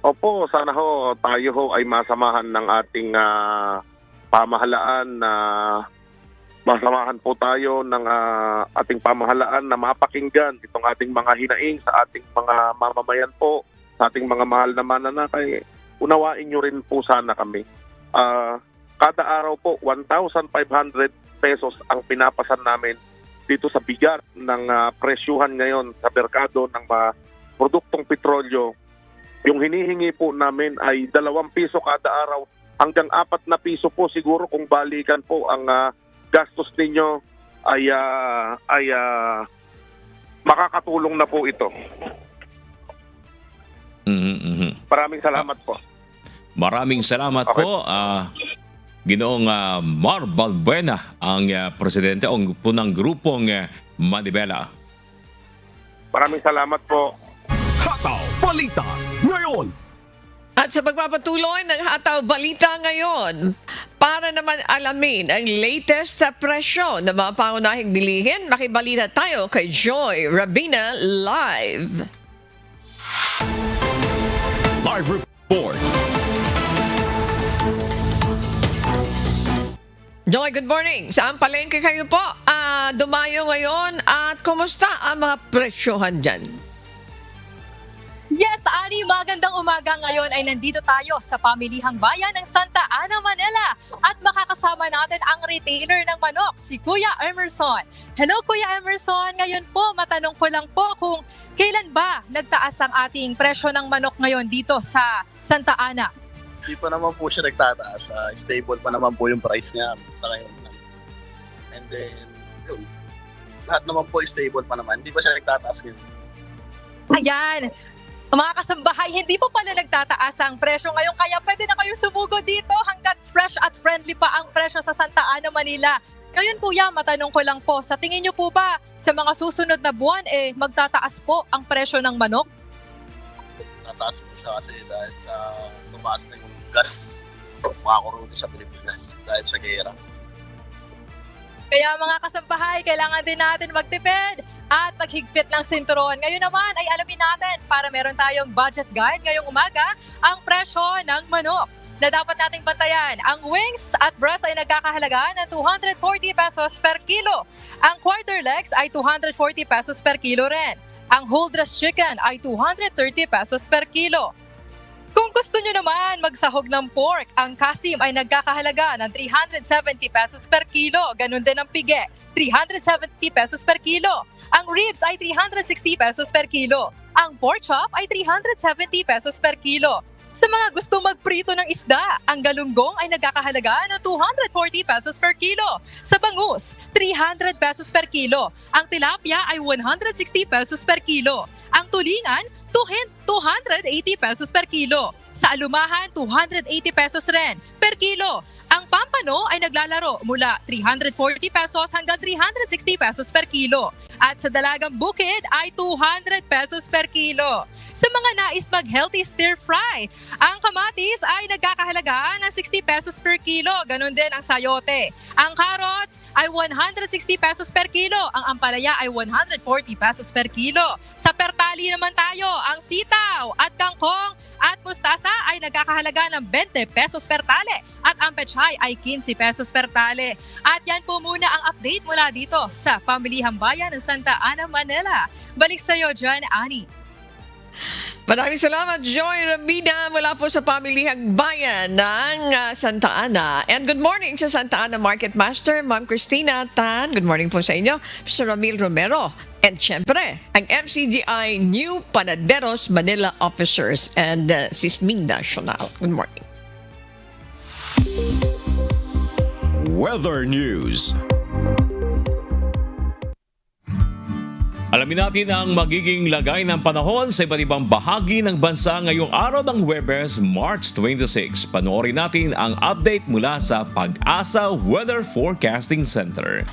Opo, sana tayo ay masamahan ng ating pamahalaan na masamahan po tayo ng ating pamahalaan na mapakinggan itong ating mga hinaing sa ating mga mamamayan po, sa ating mga mahal na mananakay. Unawain nyo rin po sana kami. Kada araw po, 1,500 pesos ang pinapasan namin dito sa bigat ng presyuhan ngayon sa merkado ng produktong petrolyo. Yung hinihingi po namin ay 2 piso kada araw hanggang 4 na piso po siguro kung balikan po ang gastos ninyo ay makakatulong na po ito. Maraming salamat po. Maraming salamat po. Ginoong Mar Balbuena, ang presidente po ng grupong Manibela. Maraming salamat po. Hataw Balita ngayon. At sa pagpapatuloy ng Hataw Balita ngayon, para naman alamin ang latest sa presyo ng mga pangunahing bilihin, makibalita tayo kay Joy Rabina live. Live report. Joy, good morning. Saan palengke kayo po? Dumayo ngayon at kumusta ang mga presyohan dyan? Yes, Ari, magandang umaga. Ngayon ay nandito tayo sa pamilihang bayan ng Santa Ana, Manila at makakasama natin ang retailer ng manok, si Kuya Emerson. Hello, Kuya Emerson. Ngayon po, matanong ko lang po kung kailan ba nagtaas ang ating presyo ng manok ngayon dito sa Santa Ana? Hindi pa naman po siya nagtataas. Stable pa naman po yung price niya sa ngayon. And then, yun. Lahat naman po stable pa naman. Hindi pa siya nagtataas ngayon. Ayan. Mga kasambahay, hindi po pala nagtataas ang presyo ngayon. Kaya pwede na kayo sumugo dito hanggat fresh at friendly pa ang presyo sa Santa Ana, Manila. Ngayon po matanong ko lang po, sa tingin niyo po ba sa mga susunod na buwan magtataas po ang presyo ng manok? Tataas po siya kasi dahil sa tumaas na yung gas makakurudo sa Pilipinas dahil sa gera. Kaya mga kasambahay, kailangan din natin magtipid at maghigpit ng sinturon. Ngayon naman ay alamin natin para meron tayong budget guide ngayong umaga ang presyo ng manok na dapat nating bantayan. Ang wings at breast ay nagkakahalaga ng 240 pesos per kilo. Ang quarter legs ay 240 pesos per kilo rin. Ang whole dressed chicken ay 230 pesos per kilo. Kung gusto nyo naman magsahog ng pork, ang kasim ay nagkakahalaga ng 370 pesos per kilo. Ganun din ang pige, 370 pesos per kilo. Ang ribs ay 360 pesos per kilo. Ang pork chop ay 370 pesos per kilo. Sa mga gusto magprito ng isda, ang galunggong ay nagkakahalaga ng 240 pesos per kilo. Sa bangus, 300 pesos per kilo. Ang tilapia ay 160 pesos per kilo. Ang tulingan, 280 pesos per kilo. Sa alumahan, 280 pesos rin per kilo. Ang pampano ay naglalaro mula 340 pesos hanggang 360 pesos per kilo. At sa dalagang bukid ay 200 pesos per kilo. sa mga nais mag-healthy stir fry. Ang kamatis ay nagkakahalaga ng 60 pesos per kilo. Ganon din ang sayote. Ang carrots ay 160 pesos per kilo. Ang ampalaya ay 140 pesos per kilo. Sa pertali naman tayo, ang sitaw at kangkong at mustasa ay nagkakahalaga ng 20 pesos per tale at ang pechay ay 15 pesos per tale. At yan po muna ang update mula dito sa Pamilihang Bayan ng Santa Ana, Manila. Balik sa iyo dyan, Ani. Maraming salamat, Joy Ramida, mula po sa Pamilihang Bayan ng Santa Ana. And good morning sa Santa Ana Market Master, Ma'am Christina Tan. Good morning po sa inyo, Mr. Ramil Romero. And syempre, ang MCGI New Panaderos Manila Officers and Sisming National. Good morning. Weather News. Alamin natin ang magiging lagay ng panahon sa iba't ibang bahagi ng bansa ngayong araw ng Huwebes, March 26. Panoorin natin ang update mula sa Pag-asa Weather Forecasting Center.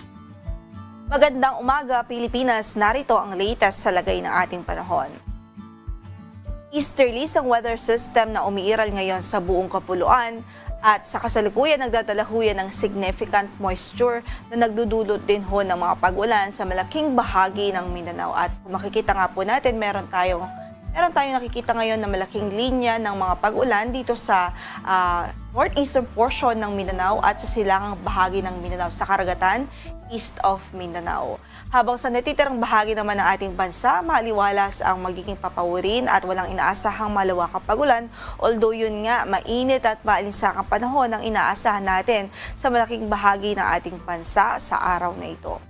Magandang umaga, Pilipinas. Narito ang latest sa lagay ng ating panahon. Easterlies ang weather system na umiiral ngayon sa buong kapuluan at sa kasalukuyan nagdadalahuyan ng significant moisture na nagdudulot din ho ng mga pag-ulan sa malaking bahagi ng Mindanao. At kung makikita nga po natin, meron tayong nakikita ngayon na malaking linya ng mga pag-ulan dito sa northeastern portion ng Mindanao at sa silangang bahagi ng Mindanao sa karagatan east of Mindanao. Habang sa natitirang bahagi naman ng ating bansa, maliwalas ang magiging papawirin at walang inaasahang malawakang pag-ulan, although yun nga, mainit at maalinsakang panahon ang inaasahan natin sa malaking bahagi ng ating bansa sa araw na ito.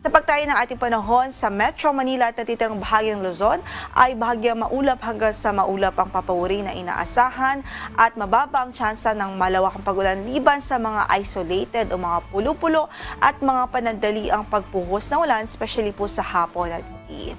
Sa pagtayo ng ating panahon sa Metro Manila at natitirang bahagi ng Luzon ay bahagyang maulap hanggang sa maulap ang papawuri na inaasahan at mababa ang tsansa ng malawakang pag-ulan liban sa mga isolated o mga pulo-pulo at mga panandali ang pagpuhos ng ulan, especially po sa hapon at gabi.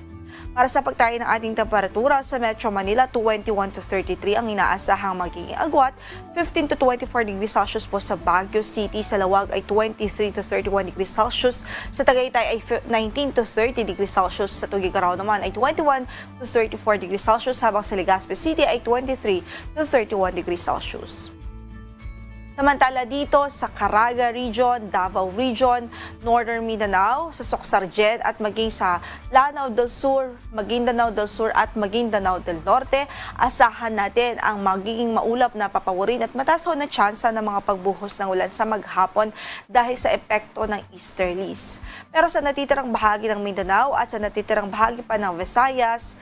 Para sa pagtayo ng ating temperatura sa Metro Manila, 21 to 33 ang inaasahang magiging agwat, 15 to 24 degrees Celsius po sa Baguio City, sa Lawag ay 23 to 31 degrees Celsius, sa Tagaytay ay 19 to 30 degrees Celsius, sa Tugigaraw naman ay 21 to 34 degrees Celsius, habang sa Legazpi City ay 23 to 31 degrees Celsius. Samantala dito sa Caraga Region, Davao Region, Northern Mindanao, sa Soxargen at maging sa Lanao del Sur, Maguindanao del Sur at Maguindanao del Norte, asahan natin ang magiging maulap na papawirin at mataas na tsansa ng mga pagbuhos ng ulan sa maghapon dahil sa epekto ng easterlies. Pero sa natitirang bahagi ng Mindanao at sa natitirang bahagi pa ng Visayas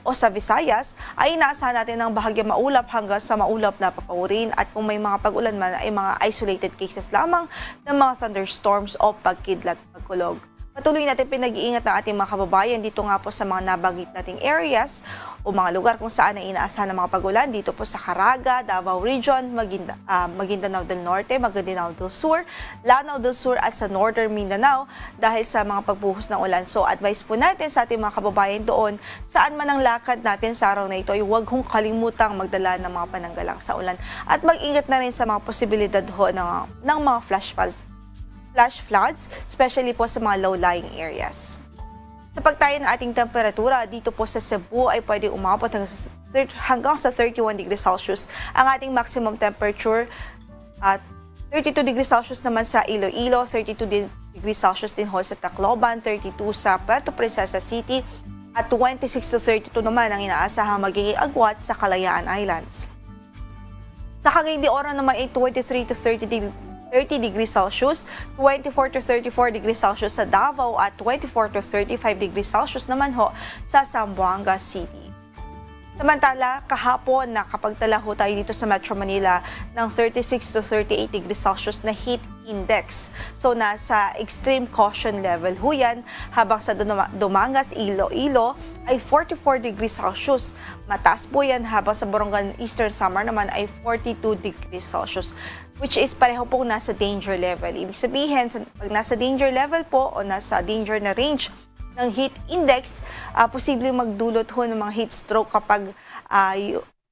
sa Visayas ay inaasahan natin ng bahagyang maulap hanggang sa maulap na papawirin at kung may mga pag-ulan ay mga isolated cases lamang ng mga thunderstorms o pagkidlat pagkulog. Patuloy natin pinag-iingat ng ating mga kababayan dito nga po sa mga nabanggit nating areas o mga lugar kung saan ay inaasahan ng mga pag-ulan dito po sa Caraga, Davao Region, Maguindanao del Norte, Maguindanao del Sur, Lanao del Sur at sa Northern Mindanao dahil sa mga pagbuhos ng ulan. So advice po natin sa ating mga kababayan doon, saan man ang lakad natin sa araw na ito ay huwag hong kalimutang magdala ng mga pananggalang sa ulan at mag-ingat na rin sa mga posibilidad ho ng mga flash floods, especially po sa mga low-lying areas. Sa pagtayo ng ating temperatura, dito po sa Cebu ay pwedeng umabot hanggang sa 31 degrees Celsius ang ating maximum temperature at 32 degrees Celsius naman sa Iloilo, 32 degrees Celsius din ho sa Tacloban, 32 sa Puerto Princesa City at 26 to 32 naman ang inaasahang magiging agwat sa Kalayaan Islands. Sa Cagayan de Oro naman ay 23 to 30 degrees Celsius, 24 to 34 degrees Celsius sa Davao at 24 to 35 degrees Celsius naman ho sa Zamboanga City. Samantala, kahapon nakapagtala ho tayo dito sa Metro Manila ng 36 to 38 degrees Celsius na heat index. So nasa extreme caution level ho yan, habang sa Dumangas, Iloilo ay 44 degrees Celsius. Mataas po yan, habang sa Borongan, Eastern Samar naman ay 42 degrees Celsius, which is pareho pong nasa danger level. Ibig sabihin, pag nasa danger level po o nasa danger na range ng heat index, posibleng magdulot ho ng mga heat stroke kapag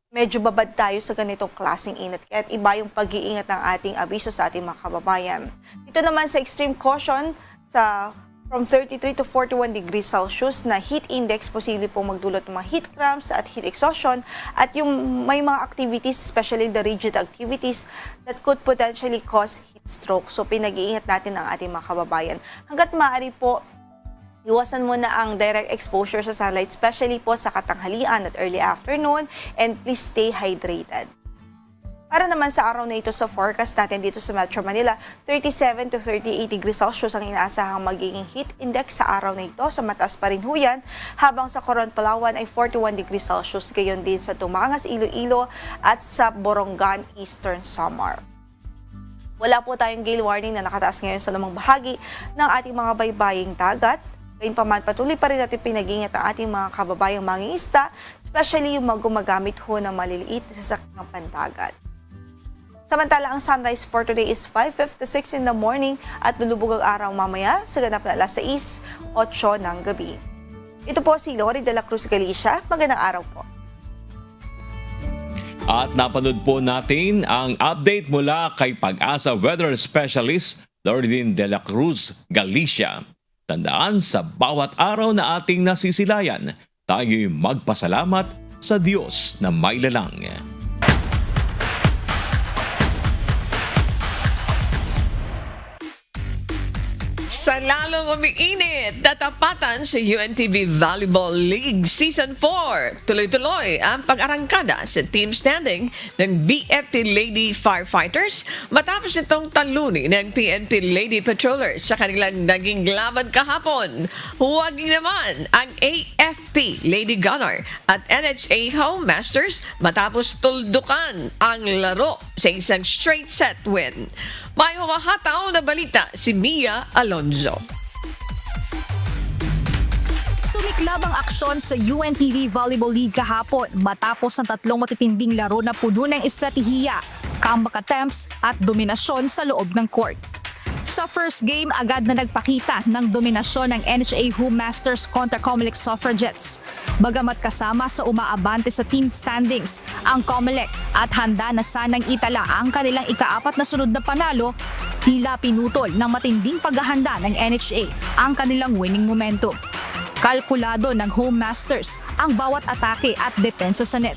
medyo babad tayo sa ganitong klaseng init. Kaya iba yung pag-iingat ng ating abiso sa ating mga kababayan. Dito naman sa extreme caution, sa from 33 to 41 degrees Celsius na heat index, posible pong magdulot ng mga heat cramps at heat exhaustion at yung may mga activities, especially the rigid activities that could potentially cause heat stroke. So pinag-iingat natin ang ating mga kababayan. Hanggat maaari po, iwasan muna ang direct exposure sa sunlight, especially po sa katanghalian at early afternoon, and please stay hydrated. Para naman sa araw na ito sa forecast natin dito sa Metro Manila, 37 to 38 degrees Celsius ang inaasahang magiging heat index sa araw na ito. Sa mataas pa rin huyan, habang sa Coron, Palawan ay 41 degrees Celsius. Gayon din sa Tumangas, Iloilo at sa Borongan, Eastern Samar. Wala po tayong gale warning na nakataas ngayon sa lumang bahagi ng ating mga baybaying dagat. Gayunpaman, patuloy pa rin natin pinag-ingat ang ating mga kababayang mangingisda, especially yung mga gumagamit ho ng maliliit na sasakyang pandagat. Samantala, ang sunrise for today is 5:56 in the morning at lulubog ang araw mamaya sa ganap na alas 6:08 ng gabi. Ito po si Lori de la Cruz Galicia. Magandang araw po. At napanood po natin ang update mula kay Pag-asa Weather Specialist Loridin de la Cruz Galicia. Tandaan, sa bawat araw na ating nasisilayan, tayo'y magpasalamat sa Diyos na may lalang. Sa lalong umiinit, tatapatan sa UNTV Volleyball League Season 4. Tuloy-tuloy ang pag-arangkada sa team standing ng BFP Lady Firefighters matapos itong talunin ng PNP Lady Patrollers sa kanilang naging laban kahapon. Huwag naman ang AFP Lady Gunner at NHA Home Masters matapos tuldukan ang laro sa isang straight set win. May humahataw na balita si Mia Alonzo. Sumiklab ang aksyon sa UNTV Volleyball League kahapon matapos ang tatlong matitinding laro na puno ng estratehiya, comeback attempts at dominasyon sa loob ng court. Sa first game, agad na nagpakita ng dominasyon ng NHA Home Masters kontra Comelec Suffragettes. Bagamat kasama sa umaabante sa team standings, ang Comelec at handa na sanang itala ang kanilang ika-4 na sunod na panalo, tila pinutol ng matinding paghahanda ng NHA ang kanilang winning momentum. Kalkulado ng Home Masters ang bawat atake at depensa sa net.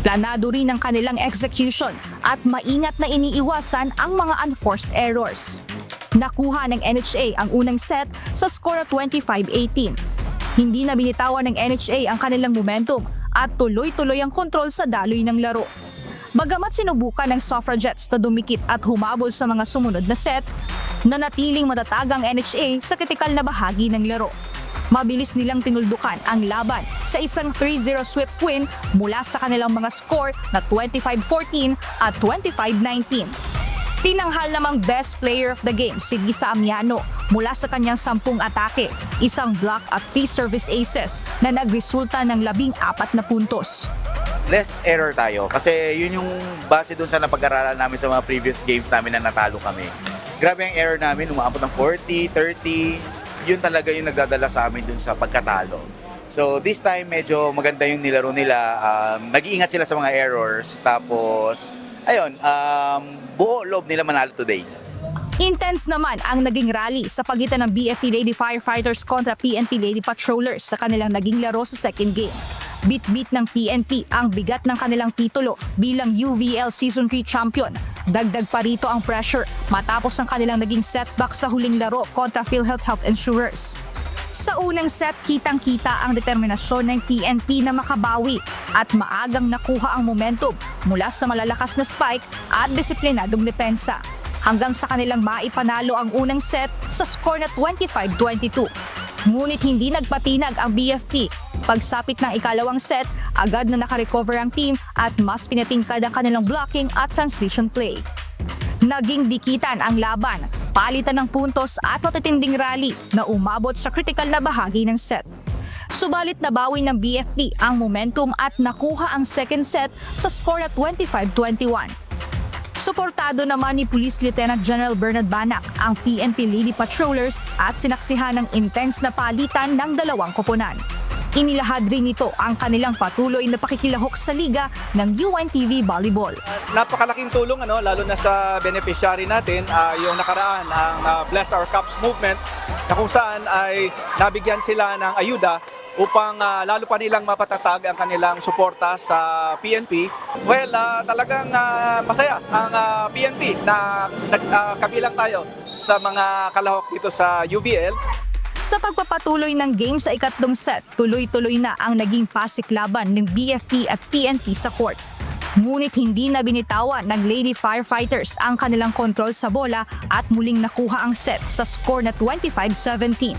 Planado rin ang kanilang execution at maingat na iniiwasan ang mga unforced errors. Nakuha ng NHA ang unang set sa score na 25-18. Hindi na binitawan ng NHA ang kanilang momentum at tuloy-tuloy ang kontrol sa daloy ng laro. Bagamat sinubukan ng Suffragettes na dumikit at humabol sa mga sumunod na set, nanatiling matatag ang NHA sa kritikal na bahagi ng laro. Mabilis nilang tinuldukan ang laban sa isang 3-0 sweep win mula sa kanilang mga score na 25-14 at 25-19. Tinanghal namang best player of the game si Lisa Amiano mula sa kanyang 10 atake, isang block at 3 service aces na nagresulta ng 14 na puntos. Less error tayo kasi yun yung base dun sa napag-aralan namin sa mga previous games namin na natalo kami. Grabe ang error namin, umaabot ng 40, 30, yun talaga yung nagdadala sa amin dun sa pagkatalo. So this time medyo maganda yung nilaro nila, nag-iingat sila sa mga errors, tapos ayun, buo loob nila manalo today. Intense naman ang naging rally sa pagitan ng BFP Lady Firefighters kontra PNP Lady Patrollers sa kanilang naging laro sa second game. Bit-bit ng PNP ang bigat ng kanilang titulo bilang UVL Season 3 champion. Dagdag pa rito ang pressure matapos ang kanilang naging setback sa huling laro kontra PhilHealth Health Insurers. Sa unang set, kitang-kita ang determinasyon ng PNP na makabawi at maagang nakuha ang momentum mula sa malalakas na spike at disiplinadong depensa hanggang sa kanilang maipanalo ang unang set sa score na 25-22. Ngunit hindi nagpatinag ang BFP. Pagsapit ng ikalawang set, agad na nakarecover ang team at mas pinatingkad ang kanilang blocking at transition play. Naging dikitan ang laban, palitan ng puntos at matitinding rally na umabot sa critical na bahagi ng set. Subalit nabawi ng BFP ang momentum at nakuha ang second set sa score na 25-21. Suportado naman ni Police Lieutenant General Bernard Banac ang PNP Lady Patrollers at sinaksihan ng intense na palitan ng dalawang koponan. Inilahad rin nito ang kanilang patuloy na pakikilahok sa liga ng UNTV Volleyball. Napakalaking tulong lalo na sa beneficiary natin, yung nakaraan ang Bless Our Cups movement na kung saan ay nabigyan sila ng ayuda upang lalo pa nilang mapatatag ang kanilang suporta sa PNP. Well, talagang masaya ang PNP na kabilang tayo sa mga kalahok dito sa UVL. Sa pagpapatuloy ng game sa ikatlong set, tuloy-tuloy na ang naging pasiklaban ng BFP at PNP sa court. Ngunit hindi na binitawan ng Lady Firefighters ang kanilang kontrol sa bola at muling nakuha ang set sa score na 25-17.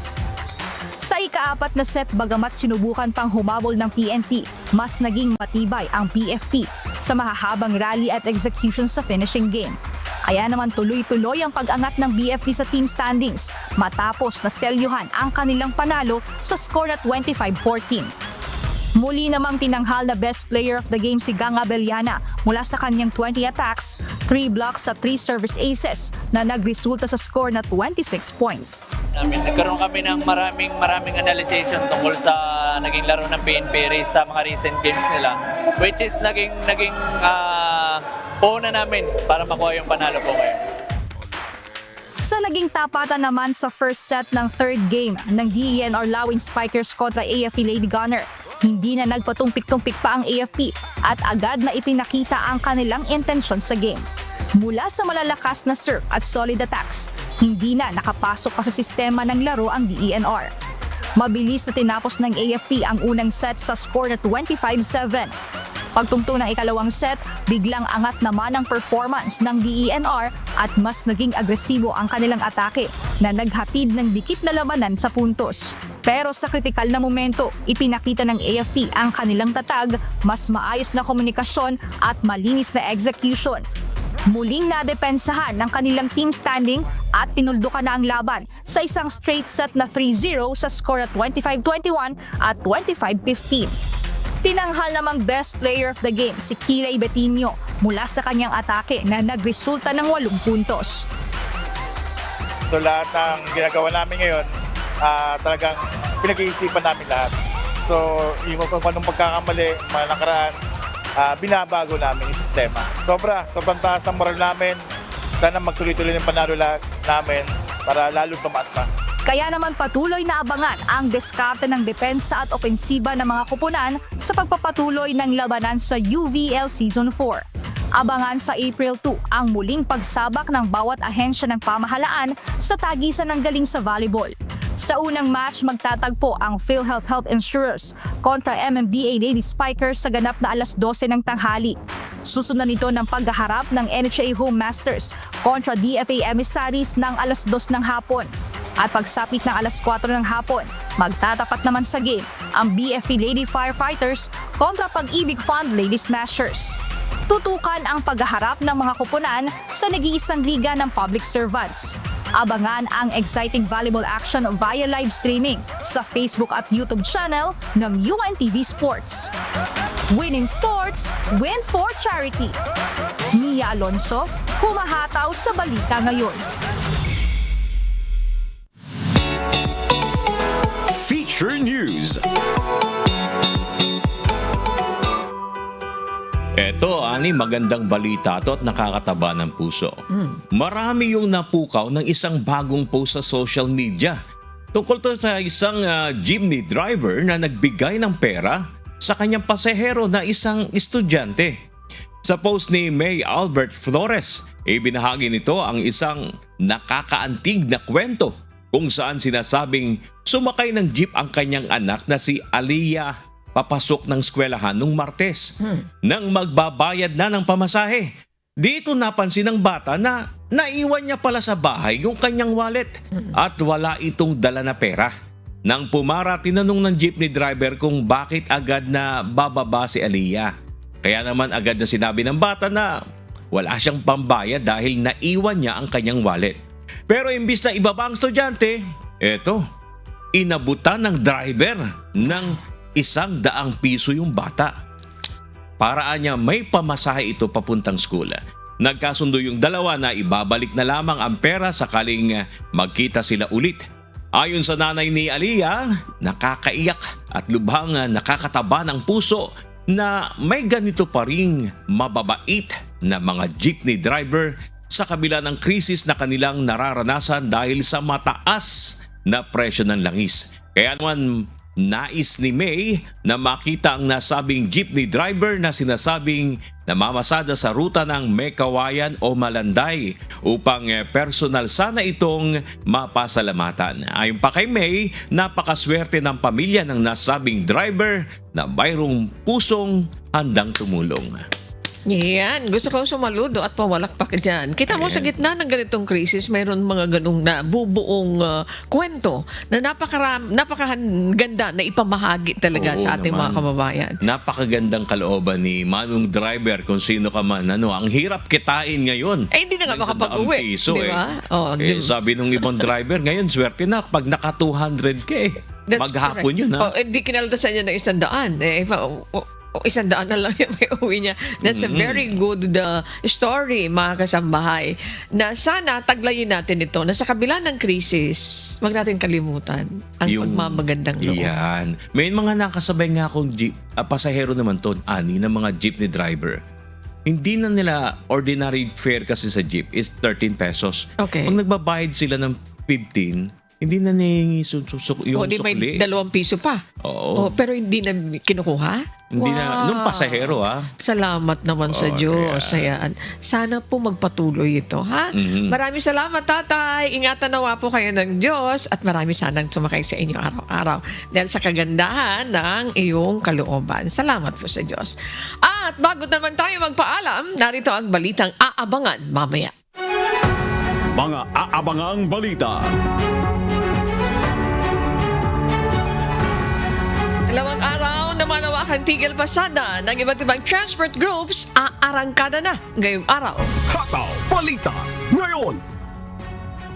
Sa ikaapat na set, bagamat sinubukan pang humabol ng PNP, mas naging matibay ang PFP sa mahahabang rally at execution sa finishing game. Kaya naman tuloy-tuloy ang pag-angat ng BFP sa team standings matapos na selyuhan ang kanilang panalo sa score na 25-14. Muli namang tinanghal na best player of the game si Gang Abellana mula sa kanyang 20 attacks, 3 blocks at 3 service aces na nagresulta sa score na 26 points. Nagkaroon kami ng maraming analysis tungkol sa naging laro ng PNP sa mga recent games nila, which is naging puhunan namin para makuha yung panalo po ngayon. Sa naging tapatan naman sa first set ng third game ng DENR Lawin Spikers kontra AFP Lady Gunner, hindi na nagpatumpik-tumpik pa ang AFP at agad na ipinakita ang kanilang intensyon sa game. Mula sa malalakas na serve at solid attacks, hindi na nakapasok pa sa sistema ng laro ang DENR. Mabilis na tinapos ng AFP ang unang set sa score na 25-7. Pagtungtong ng ikalawang set, biglang angat naman ang performance ng DENR at mas naging agresibo ang kanilang atake na naghatid ng dikit na labanan sa puntos. Pero sa kritikal na momento, ipinakita ng AFP ang kanilang tatag, mas maayos na komunikasyon at malinis na execution. Muling nadepensahan ng kanilang team standing at tinuldukan na ang laban sa isang straight set na 3-0 sa score at 25-21 at 25-15. Tinanghal namang best player of the game si Kilay Betinho mula sa kanyang atake na nagresulta ng 8 puntos. So lahat ng ginagawa namin ngayon, talagang pinag-iisipan namin lahat. So yung kung anong pagkakamali, mga nakaraan, binabago namin yung sistema. Sobrang taas ng moral namin. Sana magtuloy-tuloy ng panalo namin para lalo tumaas pa. Kaya naman patuloy na abangan ang diskarte ng depensa at opensiba ng mga kupunan sa pagpapatuloy ng labanan sa UVL Season 4. Abangan sa April 2 ang muling pagsabak ng bawat ahensya ng pamahalaan sa tagisan ng galing sa volleyball. Sa unang match, magtatagpo ang PhilHealth Health Insurers kontra MMDA Lady Spikers sa ganap na alas 12 ng tanghali. Susunod nito ng paghaharap ng NHA Home Masters kontra DFA Emissaries ng alas 2 ng hapon. At pagsapit ng alas 4 ng hapon, magtatapat naman sa game ang BFP Lady Firefighters kontra Pag-ibig Fund Lady Smashers. Tutukan ang paghaharap ng mga kupunan sa nag-iisang liga ng public servants. Abangan ang exciting volleyball action via live streaming sa Facebook at YouTube channel ng UNTV Sports. Win in Sports, Win for Charity. Nia Alonso, humahataw sa balita ngayon. Feature News. Eto, magandang balita to at nakakataba ng puso. Marami yung napukaw ng isang bagong post sa social media. Tungkol to sa isang jeepney driver na nagbigay ng pera sa kanyang pasahero na isang estudyante. Sa post ni May Albert Flores, ibinahagi nito ang isang nakakaantig na kwento kung saan sinasabing sumakay ng jeep ang kanyang anak na si Aliyah papasok ng eskwelahan nung Martes. Nang magbabayad na ng pamasahe, dito napansin ng bata na naiwan niya pala sa bahay yung kanyang wallet at wala itong dala na pera. Nang pumara, tinanong ng jeepney driver kung bakit agad na bababa si Aliyah. Kaya naman agad na sinabi ng bata na wala siyang pambayad dahil naiwan niya ang kanyang wallet. Pero imbis na ibaba ang estudyante, inabutan ng driver ng 100 piso yung bata. Paraan niya may pamasahe ito papuntang school. Nagkasundo yung dalawa na ibabalik na lamang ang pera sakaling magkita sila ulit. Ayon sa nanay ni Aliyah, nakakaiyak at lubhang nakakataba ng puso na may ganito pa ring mababait na mga jeepney driver sa kabila ng krisis na kanilang nararanasan dahil sa mataas na presyo ng langis. Kaya naman nais ni May na makita ang nasabing jeepney driver na sinasabing namamasada sa ruta ng Mekawayan o Malanday upang personal sana itong mapasalamatan. Ayon pa kay May, napakaswerte ng pamilya ng nasabing driver na mayroong pusong handang tumulong. Yan, gusto kong sumaludo at pawalakpak dyan. Kita mo sa gitna ng ganitong krisis, mayroon mga ganung na bubuong kwento na napakaganda na ipamahagi talaga sa ating mga kababayan. Napakagandang kalooban ni Manong Driver kung sino ka man. Ang hirap kitain ngayon. Hindi na nga makapag-uwi. Di ba? Sabi nung ibang driver, ngayon swerte na pag naka 200k. Maghapon yun Hindi kinaltasan niya ng 100. 100 na lang yung may uwi niya. That's a very good story, mga kasambahay, na sana taglayin natin ito na sa kabila ng krisis, wag natin kalimutan ang pagmamagandang loob. Yan. May mga nakasabay nga akong pasahero naman to, na mga jeepney driver. Hindi na nila ordinary fare kasi sa jeep is 13 pesos. Okay. Pag nagbabayad sila ng 15, hindi na yung di sukli. may 2 piso pa. Oo. Pero hindi na kinukuha? Hindi na, nung pasahero Salamat naman sa Diyos. Ayan. Sana po magpatuloy ito, ha? Maraming salamat, tatay. Ingatan nawa po kayo ng Diyos at marami sanang sumakay sa inyo araw-araw dahil sa kagandahan ng iyong kalooban. Salamat po sa Diyos. At bago naman tayo magpaalam, narito ang balitang aabangan mamaya. Mga aabangang balita. Dalawang araw na malawakang tigil pasada ng iba't ibang transport groups aarangkada na ngayong araw. Hataw Balita ngayon.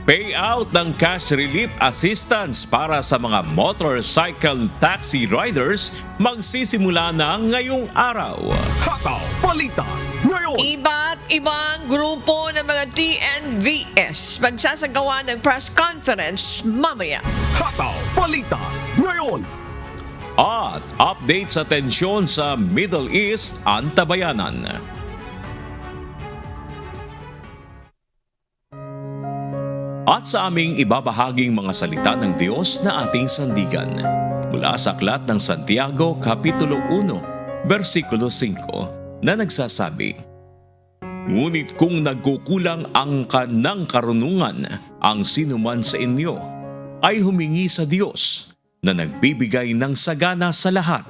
Payout ng cash relief assistance para sa mga motorcycle taxi riders magsisimula na ngayong araw. Hataw Balita ngayon. Iba't ibang grupo ng mga TNVS magsasagawa ng press conference mamaya. Hataw Balita ngayon. At update sa tensyon sa Middle East, antabayanan. At sa aming ibabahaging mga salita ng Diyos na ating sandigan. Mula sa aklat ng Santiago, Kapitulo 1, versikulo 5, na nagsasabi, "Ngunit kung nagkukulang ang kanang karunungan, ang sinuman sa inyo, ay humingi sa Diyos, na nagbibigay ng sagana sa lahat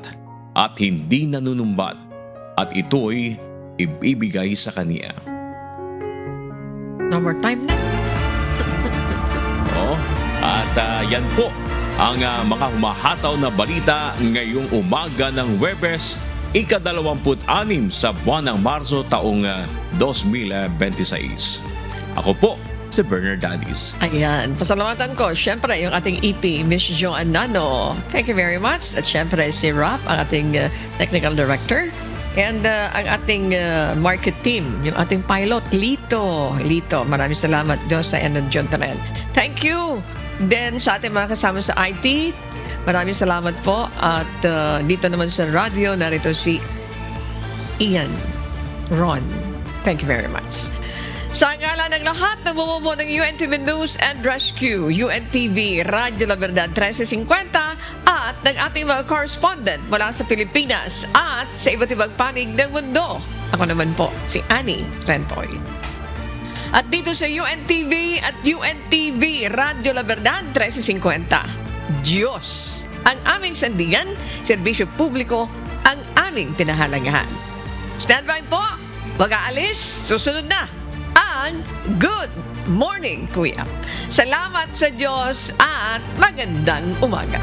at hindi nanunumbat, at ito'y ibibigay sa Kanya." No more time na. At yan po ang mga humahataw na balita ngayong umaga ng Huwebes, ika-26 sa buwan ng Marso taong 2026. Ako po si Bernard Danis. Ayan, pasalamatan ko syempre yung ating EP, Miss Joan Nano. Thank you very much. At syempre si Rap, ang ating technical director. And ang ating market team, yung ating pilot, Lito, maraming salamat Diyos sa Diyon na rin. Thank you. Then sa ating mga kasama sa IT, maraming salamat po. At dito naman sa radio, narito si Ian Ron. Thank you very much. Sa ngalan ng lahat ng bumubuo ng UNTV News and Rescue, UNTV, Radyo La Verdad 1350 at ng ating mga correspondent mula sa Pilipinas at sa iba't ibang panig ng mundo. Ako naman po, si Annie Rentoy. At dito sa UNTV at UNTV, Radyo La Verdad 1350, Diyos ang aming sandigan, serbisyo publiko ang aming pinahalagahan. Standby po, wag aalis, susunod na ang Good Morning, Kuya. Salamat sa Diyos at magandang umaga.